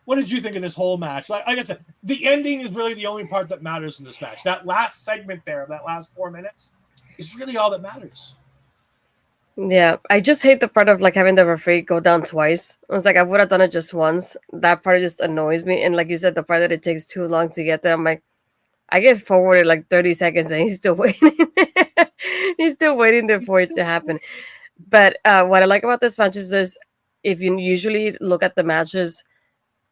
What did you think of this whole match? Like I said, the ending is really the only part that matters in this match. That last segment there, that last 4 minutes, is really all that matters. Yeah, I just hate the part of like having the referee go down twice. I was like, I would have done it just once. That part just annoys me. And like you said, the part that it takes too long to get there, I'm like, I get forwarded like 30 seconds and he's still waiting. He's still waiting there for it to happen. But what I like about this match is if you usually look at the matches,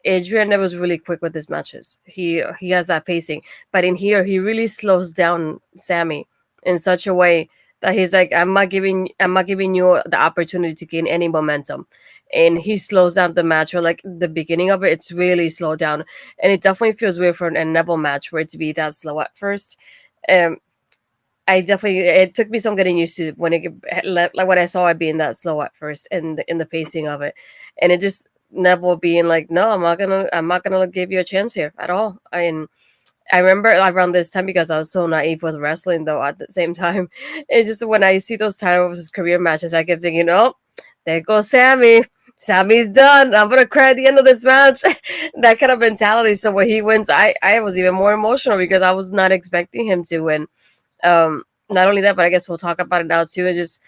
Adrian was really quick with his matches. He has that pacing. But in here, he really slows down Sami in such a way that he's like, I'm not giving you the opportunity to gain any momentum. And he slows down the match, or like the beginning of it, it's really slowed down. And it definitely feels weird for a Neville match for it to be that slow at first. It took me some getting used to when I saw it being that slow at first and in the pacing of it. And it just Neville being like, no, I'm not gonna give you a chance here at all. I remember around this time, because I was so naive with wrestling, though, at the same time, it's just when I see those title versus career matches, I kept thinking, oh, there goes Sami. Sami's done. I'm going to cry at the end of this match. That kind of mentality. So when he wins, I was even more emotional because I was not expecting him to win. Not only that, but I guess we'll talk about it now, too. It's just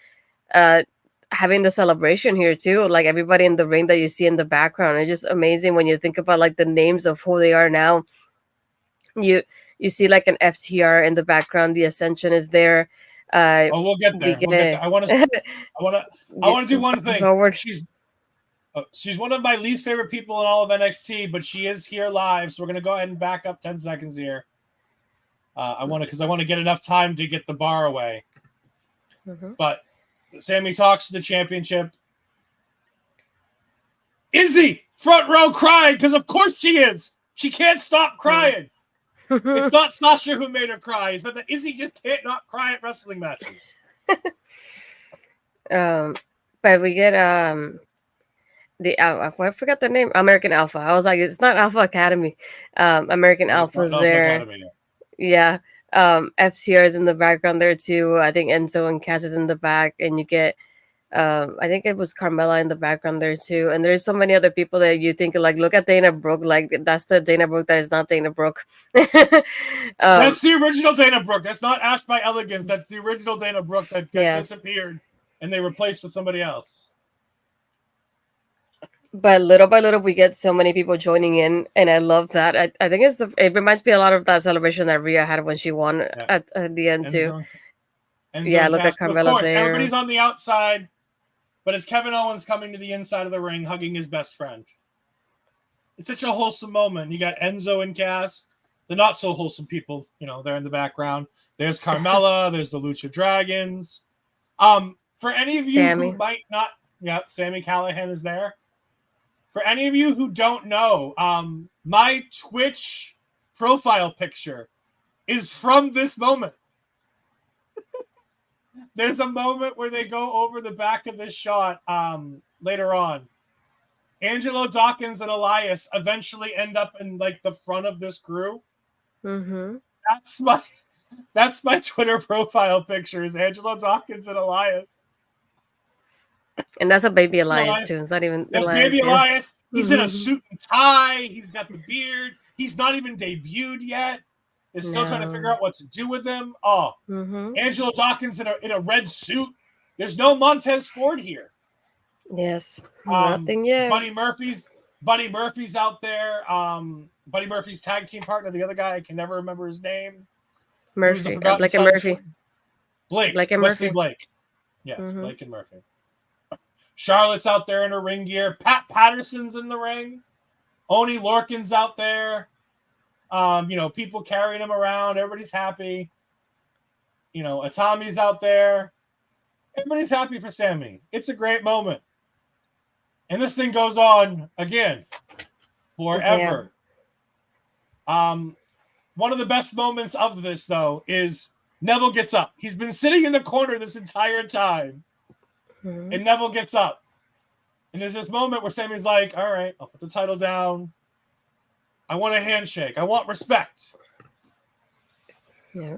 having the celebration here, too. Like everybody in the ring that you see in the background. It's just amazing when you think about like the names of who they are now. You see like an FTR in the background. The Ascension is there. We'll get there. I want to do one thing. Forward. She's one of my least favorite people in all of NXT, but she is here live, so we're gonna go ahead and back up 10 seconds here. I want to get enough time to get the bar away. But Sami talks to the championship. Izzy, front row crying, because of course she is. She can't stop crying. It's not Sasha who made her cry. It's that Izzy just can't not cry at wrestling matches. But we get I forgot the name. American Alpha. I was like, it's not Alpha Academy. American Alpha's there. Academy, yeah. FCR is in the background there too. I think Enzo and Cass is in the back, and you get I think it was Carmella in the background there too. And there's so many other people that you think like, look at Dana Brooke, like that's the Dana Brooke that is not Dana Brooke. That's the original Dana Brooke. That's not Ash by Elegance. That's the original Dana Brooke that disappeared and they replaced with somebody else. But little by little, we get so many people joining in, and I love that. I think it reminds me a lot of that celebration that Rhea had when she won at the end too. Enzo Look at Carmella of course, there. everybody's on the outside, but it's Kevin Owens coming to the inside of the ring, hugging his best friend. It's such a wholesome moment. You got Enzo and Cass, the not so wholesome people, they're in the background. There's Carmella, there's the Lucha Dragons. For any of you who might not, Sami Callihan is there. For any of you who don't know, my Twitch profile picture is from this moment. There's a moment where they go over the back of this shot later on. Angelo Dawkins and Elias eventually end up in like the front of this crew. Mm-hmm. That's my Twitter profile picture is Angelo Dawkins and Elias. And that's a baby Elias too. It's not even that's Elias. Baby Elias. He's in a suit and tie. He's got the beard. He's not even debuted yet. They're still trying to figure out what to do with him. Oh, Angelo Dawkins in a red suit. There's no Montez Ford here. Yes, nothing yet. Buddy Murphy's out there. Buddy Murphy's tag team partner, the other guy, I can never remember his name. Murphy, Blake and Murphy. Blake and Wesley Murphy. Blake. Yes, Blake and Murphy. Charlotte's out there in her ring gear. Pat Patterson's in the ring. Oni Lorcan's out there. People carrying him around. Everybody's happy. Itami's out there. Everybody's happy for Sami. It's a great moment. And this thing goes on again forever. Yeah. One of the best moments of this, though, is Neville gets up. He's been sitting in the corner this entire time. And Neville gets up. And there's this moment where Sami's like, all right, I'll put the title down. I want a handshake. I want respect. Yeah.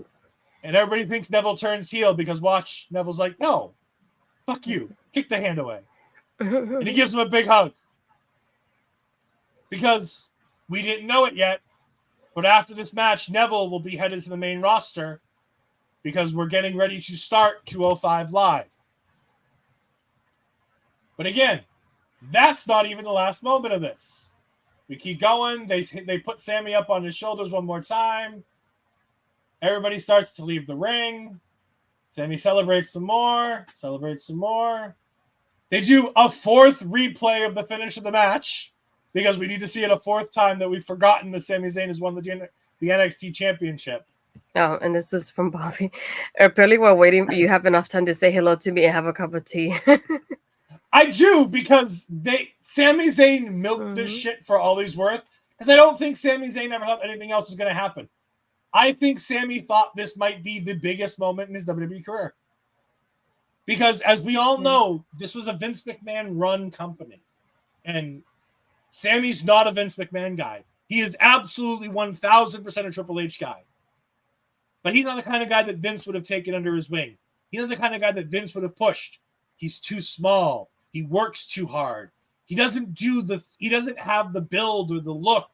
And everybody thinks Neville turns heel because watch, Neville's like, no, fuck you. Kick the hand away. And he gives him a big hug. Because we didn't know it yet, but after this match, Neville will be headed to the main roster because we're getting ready to start 205 Live. But again, that's not even the last moment of this. We keep going. They put Sami up on his shoulders one more time. Everybody starts to leave the ring. Sami celebrates some more. They do a fourth replay of the finish of the match because we need to see it a fourth time that we've forgotten that Sami Zayn has won the NXT championship. Oh, and this was from Bobby. Apparently, while waiting, you have enough time to say hello to me and have a cup of tea. I do because Sami Zayn milked this shit for all he's worth because I don't think Sami Zayn ever thought anything else was going to happen. I think Sami thought this might be the biggest moment in his WWE career. Because as we all know, this was a Vince McMahon run company. And Sami's not a Vince McMahon guy. He is absolutely 1,000% a Triple H guy. But he's not the kind of guy that Vince would have taken under his wing. He's not the kind of guy that Vince would have pushed. He's too small. He works too hard. He doesn't have the build or the look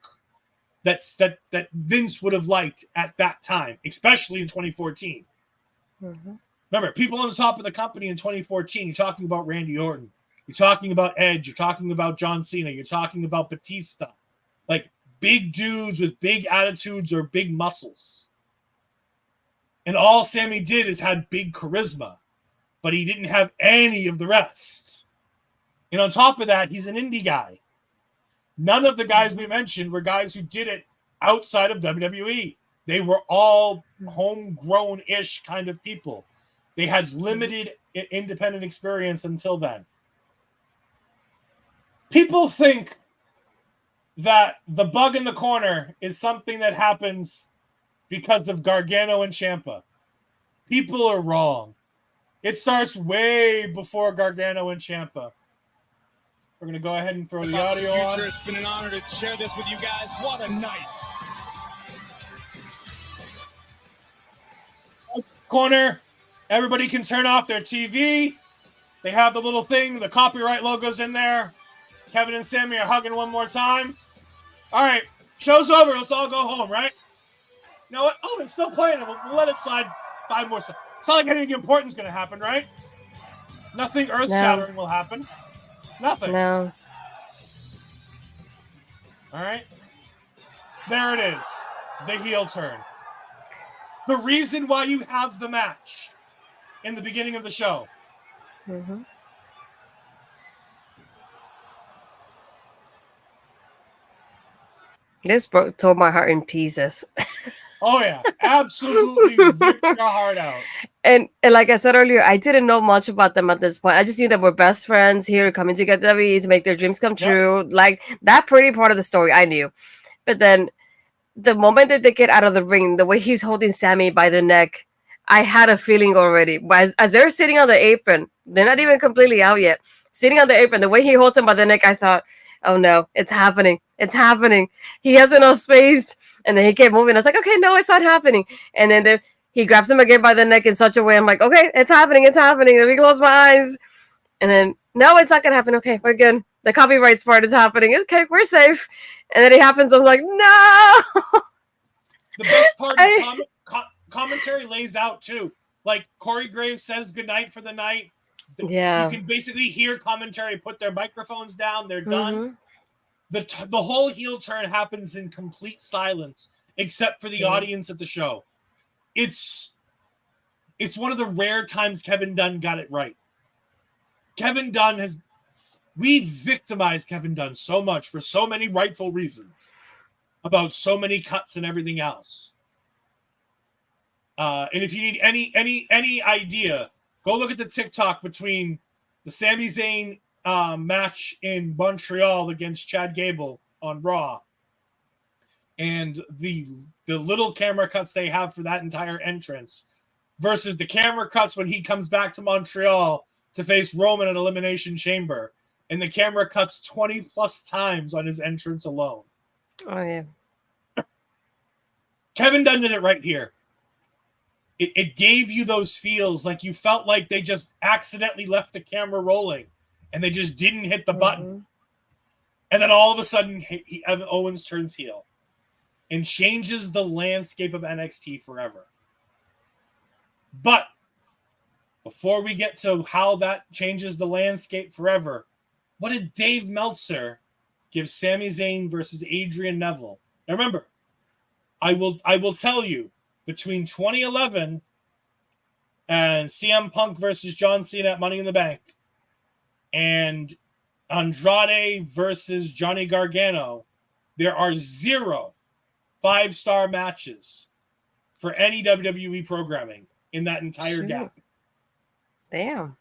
that Vince would have liked at that time, especially in 2014. Remember, people on the top of the company in 2014, you're talking about Randy Orton. You're talking about Edge. You're talking about John Cena. You're talking about Batista. Like big dudes with big attitudes or big muscles. And all Sami did is had big charisma, but he didn't have any of the rest. And on top of that, he's an indie guy. None of the guys we mentioned were guys who did it outside of WWE. They were all homegrown-ish kind of people. They had limited independent experience until then. People think that the bug in the corner is something that happens because of Gargano and Ciampa. People are wrong. It starts way before Gargano and Ciampa. We're going to go ahead and throw the audio on. It's been an honor to share this with you guys. What a night. Corner, everybody can turn off their TV. They have the little thing, the copyright logo's in there. Kevin and Sami are hugging one more time. All right, show's over. Let's all go home, right? You know what? Oh, it's still playing. We'll let it slide 5 more seconds. It's not like anything important is going to happen, right? Nothing earth-shattering will happen. Nothing. No. All right. There it is. The heel turn. The reason why you have the match in the beginning of the show. Mm-hmm. This tore my heart in pieces. Oh, yeah. Absolutely ripped your heart out. And like I said earlier, I didn't know much about them at this point. I just knew that we're best friends here, coming together to make their dreams come true. Like, that pretty part of the story, I knew. But then, the moment that they get out of the ring, the way he's holding Sami by the neck, I had a feeling already. But as they're sitting on the apron, they're not even completely out yet. Sitting on the apron, the way he holds him by the neck, I thought, oh no, it's happening. It's happening. He has enough space. And then he kept moving. I was like, okay, no, it's not happening. And then he grabs him again by the neck in such a way. I'm like, okay, it's happening. It's happening. Let me close my eyes. And then, no, it's not going to happen. Okay, we're good. The copyrights part is happening. Okay, we're safe. And then it happens. I was like, no. The best part of commentary lays out, too. Like, Corey Graves says goodnight for the night. Yeah. You can basically hear commentary put their microphones down. They're done. The whole heel turn happens in complete silence, except for the audience at the show. It's one of the rare times Kevin Dunn got it right. We victimized Kevin Dunn so much for so many rightful reasons about so many cuts and everything else. And if you need any idea, go look at the TikTok between the Sami Zayn match in Montreal against Chad Gable on Raw and the little camera cuts they have for that entire entrance versus the camera cuts when he comes back to Montreal to face Roman at Elimination Chamber, and the camera cuts 20 plus times on his entrance alone. Oh yeah. Kevin Dunn did it right here. It gave you those feels like you felt like they just accidentally left the camera rolling and they just didn't hit the button. And then all of a sudden, Owens turns heel and changes the landscape of NXT forever. But before we get to how that changes the landscape forever, what did Dave Meltzer give Sami Zayn versus Adrian Neville? Now remember, I will tell you, between 2011 and CM Punk versus John Cena at Money in the Bank and Andrade versus Johnny Gargano, there are 0 5-star matches for any WWE programming in that entire gap. Damn.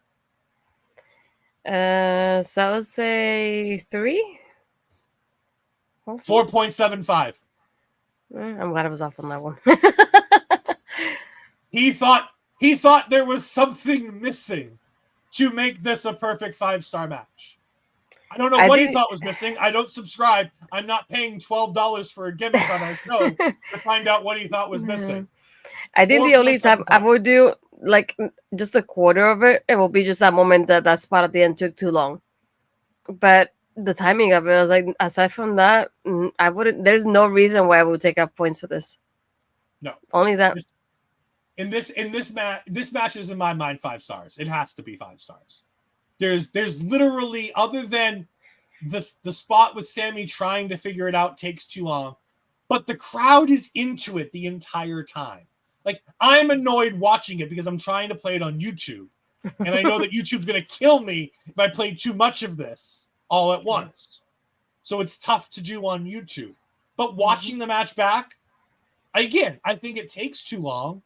So I would say 3? 4.75. I'm glad I was off on that one. He thought there was something missing to make this a perfect 5-star match. I don't know what he thought was missing. I don't subscribe. I'm not paying $12 for a gimmick on our show to find out what he thought was missing. I think the only time I would do like just a quarter of it, it will be just that moment that spot at the end took too long. But the timing of it, I was like, aside from that, I wouldn't. There's no reason why I would take up points for this. No, only that. This match is in my mind 5 stars. It has to be 5 stars. There's literally, other than the spot with Sami trying to figure it out takes too long, but the crowd is into it the entire time. Like, I'm annoyed watching it because I'm trying to play it on YouTube, and I know that YouTube's going to kill me if I play too much of this all at once. So it's tough to do on YouTube. But watching the match back, again, I think it takes too long,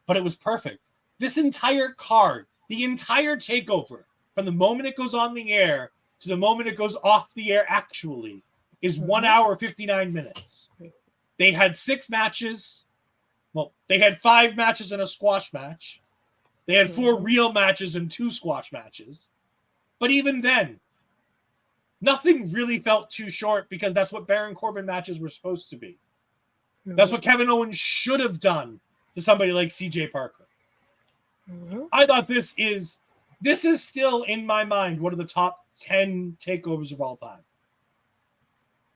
but it was perfect. This entire card, the entire takeover, from the moment it goes on the air to the moment it goes off the air actually, is 1 hour, 59 minutes. They had 6 matches. Well, they had 5 matches and a squash match. They had 4 real matches and 2 squash matches. But even then, nothing really felt too short because that's what Baron Corbin matches were supposed to be. That's what Kevin Owens should have done to somebody like CJ Parker. I thought this is still in my mind one of the top 10 takeovers of all time.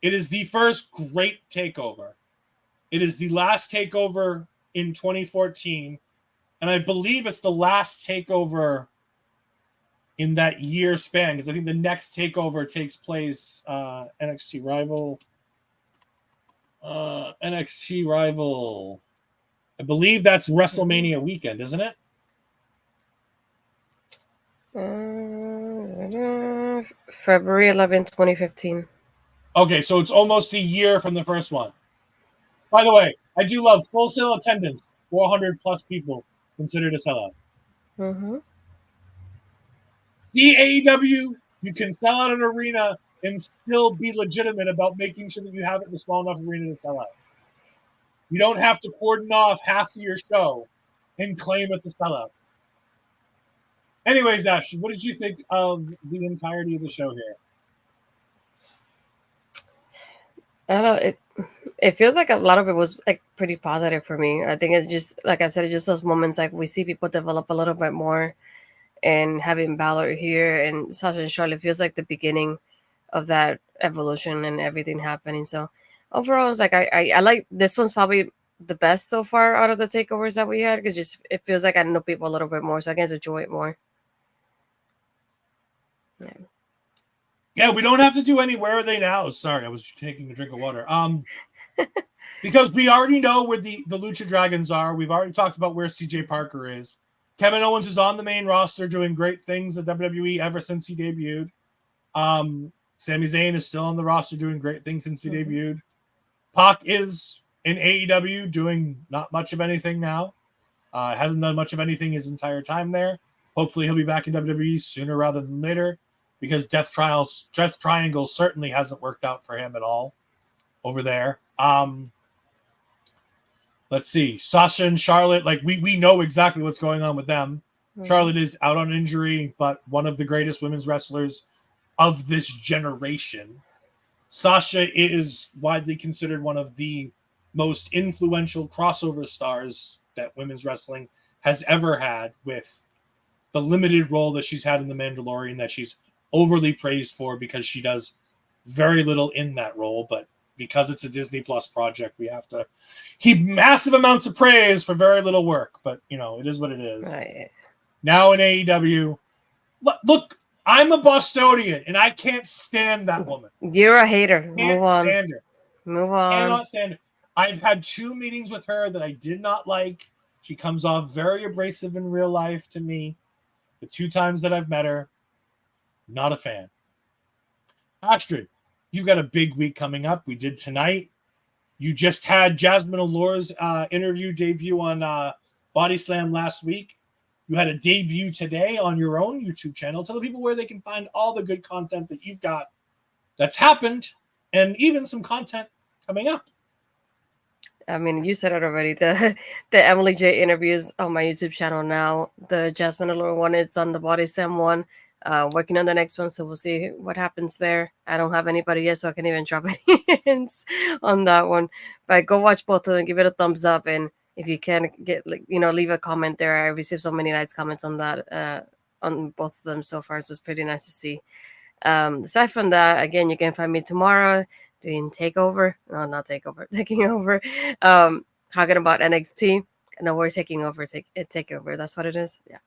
It is the first great takeover. It is the last takeover in 2014, and I believe it's the last takeover in that year span, because I think the next takeover takes place NXT Rival. I believe that's WrestleMania weekend, isn't it? February 11th, 2015. Okay, so it's almost a year from the first one. By the way, I do love Full Sail attendance. 400 plus people considered a sellout. See, AEW, you can sell out an arena and still be legitimate about making sure that you have it in a small enough arena to sell out. You don't have to cordon off half of your show and claim it's a sellout. Anyways, Ashley, what did you think of the entirety of the show here? I don't know. It feels like a lot of it was like pretty positive for me. I think it's just, like I said, it's just those moments like we see people develop a little bit more, and having Balor here and Sasha and Charlotte feels like the beginning of that evolution and everything happening. So overall, it's like I like this one's probably the best so far out of the takeovers that we had, because just it feels like I know people a little bit more, so I get to enjoy it more. Yeah, we don't have to do any Where Are They Now. Sorry, I was taking a drink of water. Because we already know where the Lucha Dragons are. We've already talked about where CJ Parker is. Kevin Owens is on the main roster doing great things at WWE ever since he debuted. Sami Zayn is still on the roster doing great things since he debuted. Pac is in AEW doing not much of anything now. Hasn't done much of anything his entire time there. Hopefully he'll be back in WWE sooner rather than later, because Death Triangle certainly hasn't worked out for him at all over there. Let's see. Sasha and Charlotte, like we know exactly what's going on with them. Charlotte is out on injury, but one of the greatest women's wrestlers of this generation. Sasha is widely considered one of the most influential crossover stars that women's wrestling has ever had, with the limited role that she's had in The Mandalorian that she's overly praised for, because she does very little in that role, but because it's a Disney Plus project, we have to heap massive amounts of praise for very little work. But, you know, it is what it is. Right. Now in AEW, look, I'm a Bostonian, and I can't stand that woman. You're a hater. Can't Move on. stand her. Move on. Cannot stand her. I've had 2 meetings with her that I did not like. She comes off very abrasive in real life to me. The 2 times that I've met her, not a fan. Astrid, you've got a big week coming up. We did tonight. You just had Jasmine Allure's interview debut on Body Slam last week. You had a debut today on your own YouTube channel. Tell the people where they can find all the good content that you've got that's happened, and even some content coming up. I mean, you said it already. The Emily J interviews on my YouTube channel now. The Jasmine Allure one is on the Body Slam one. Working on the next one, so we'll see what happens there. I don't have anybody yet, so I can't even drop any hints on that one. But go watch both of them, give it a thumbs up, and if you can get, leave a comment there. I received so many nice comments on that, on both of them so far, so it's pretty nice to see. Aside from that, again, you can find me tomorrow doing taking over, talking about NXT. No, we're taking over, takeover. That's what it is. Yeah.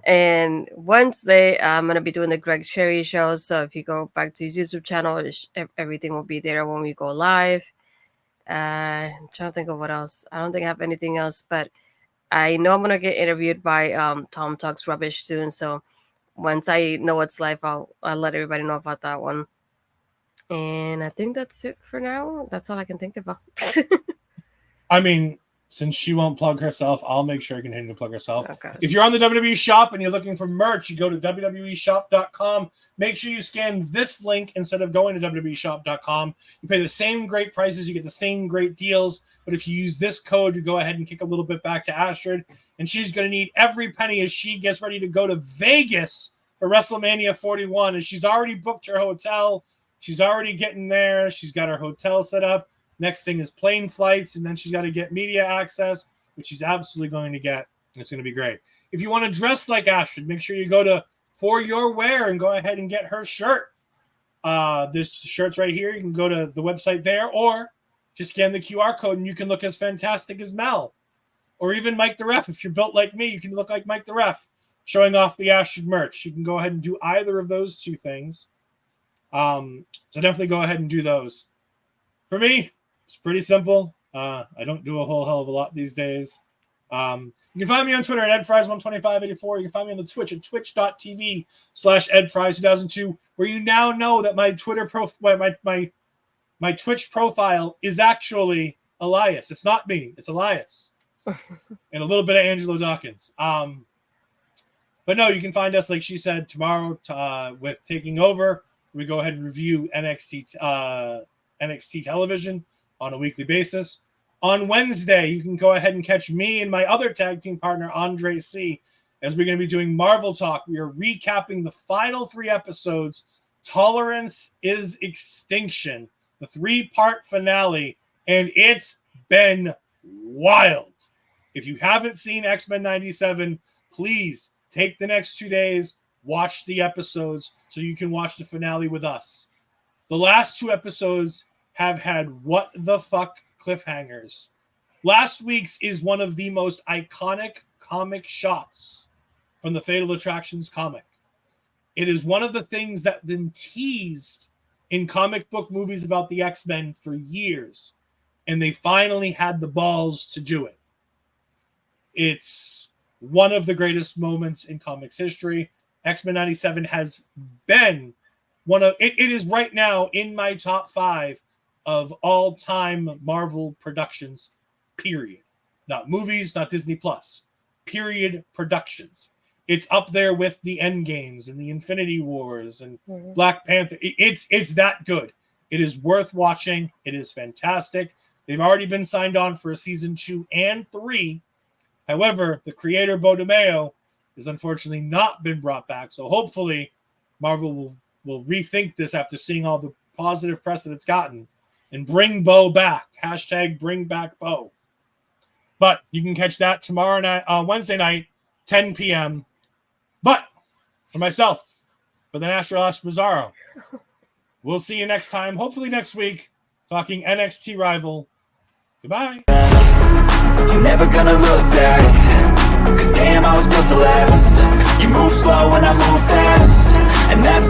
And Wednesday, I'm going to be doing the Greg Sherry show. So if you go back to his YouTube channel, everything will be there when we go live. I'm trying to think of what else. I don't think I have anything else, but I know I'm going to get interviewed by Tom Talks Rubbish soon. So once I know what's live, I'll let everybody know about that one. And I think that's it for now. That's all I can think about. I mean, since she won't plug herself, I'll make sure I continue to plug herself. Okay. If you're on the WWE shop and you're looking for merch, you go to WWEshop.com. Make sure you scan this link instead of going to WWEshop.com. You pay the same great prices. You get the same great deals. But if you use this code, you go ahead and kick a little bit back to Astrid. And she's going to need every penny as she gets ready to go to Vegas for WrestleMania 41. And she's already booked her hotel. She's already getting there. She's got her hotel set up. Next thing is plane flights, and then she's got to get media access, which she's absolutely going to get. It's going to be great. If you want to dress like Astrid, make sure you go to For Your Wear and go ahead and get her shirt. This shirt's right here. You can go to the website there, or just scan the QR code and you can look as fantastic as Mel. Or even Mike the Ref. If you're built like me, you can look like Mike the Ref, showing off the Astrid merch. You can go ahead and do either of those two things. So definitely go ahead and do those. For me, it's pretty simple. I don't do a whole hell of a lot these days. You can find me on Twitter at edfries12584. You can find me on the Twitch at twitch.tv/edfries2002, where you now know that my Twitter my Twitch profile is actually Elias. It's not me. It's Elias. And a little bit of Angelo Dawkins. But no, you can find us, like she said, tomorrow with Taking Over. We go ahead and review NXT television on a weekly basis. On Wednesday, you can go ahead and catch me and my other tag team partner, Andre C., as we're going to be doing Marvel Talk. We are recapping the final 3 episodes, Tolerance is Extinction, the 3-part finale, and it's been wild. If you haven't seen X-Men 97, please take the next 2 days, watch the episodes so you can watch the finale with us. The last 2 episodes have had what the fuck cliffhangers. Last week's is one of the most iconic comic shots from the Fatal Attractions comic. It is one of the things that have been teased in comic book movies about the X-Men for years, and they finally had the balls to do it. It's one of the greatest moments in comics history. X-Men 97 has been one of it is right now in my top 5 of all-time Marvel productions, period. Not movies, not Disney Plus. Period productions. It's up there with the Endgames and the Infinity Wars and Black Panther. It's that good. It is worth watching. It is fantastic. They've already been signed on for a season 2 and 3. However, the creator, Vaudevillains, has unfortunately not been brought back. So hopefully Marvel will rethink this after seeing all the positive press that it's gotten and bring Bo back. Hashtag bring back Bo. But you can catch that tomorrow night, Wednesday night, 10 p.m. But for myself, for the Astrid Pizarro, we'll see you next time, hopefully next week, talking NXT rival. Goodbye. I'm never gonna look back, 'cause damn, I was built to last. You move slow and I move fast, and that's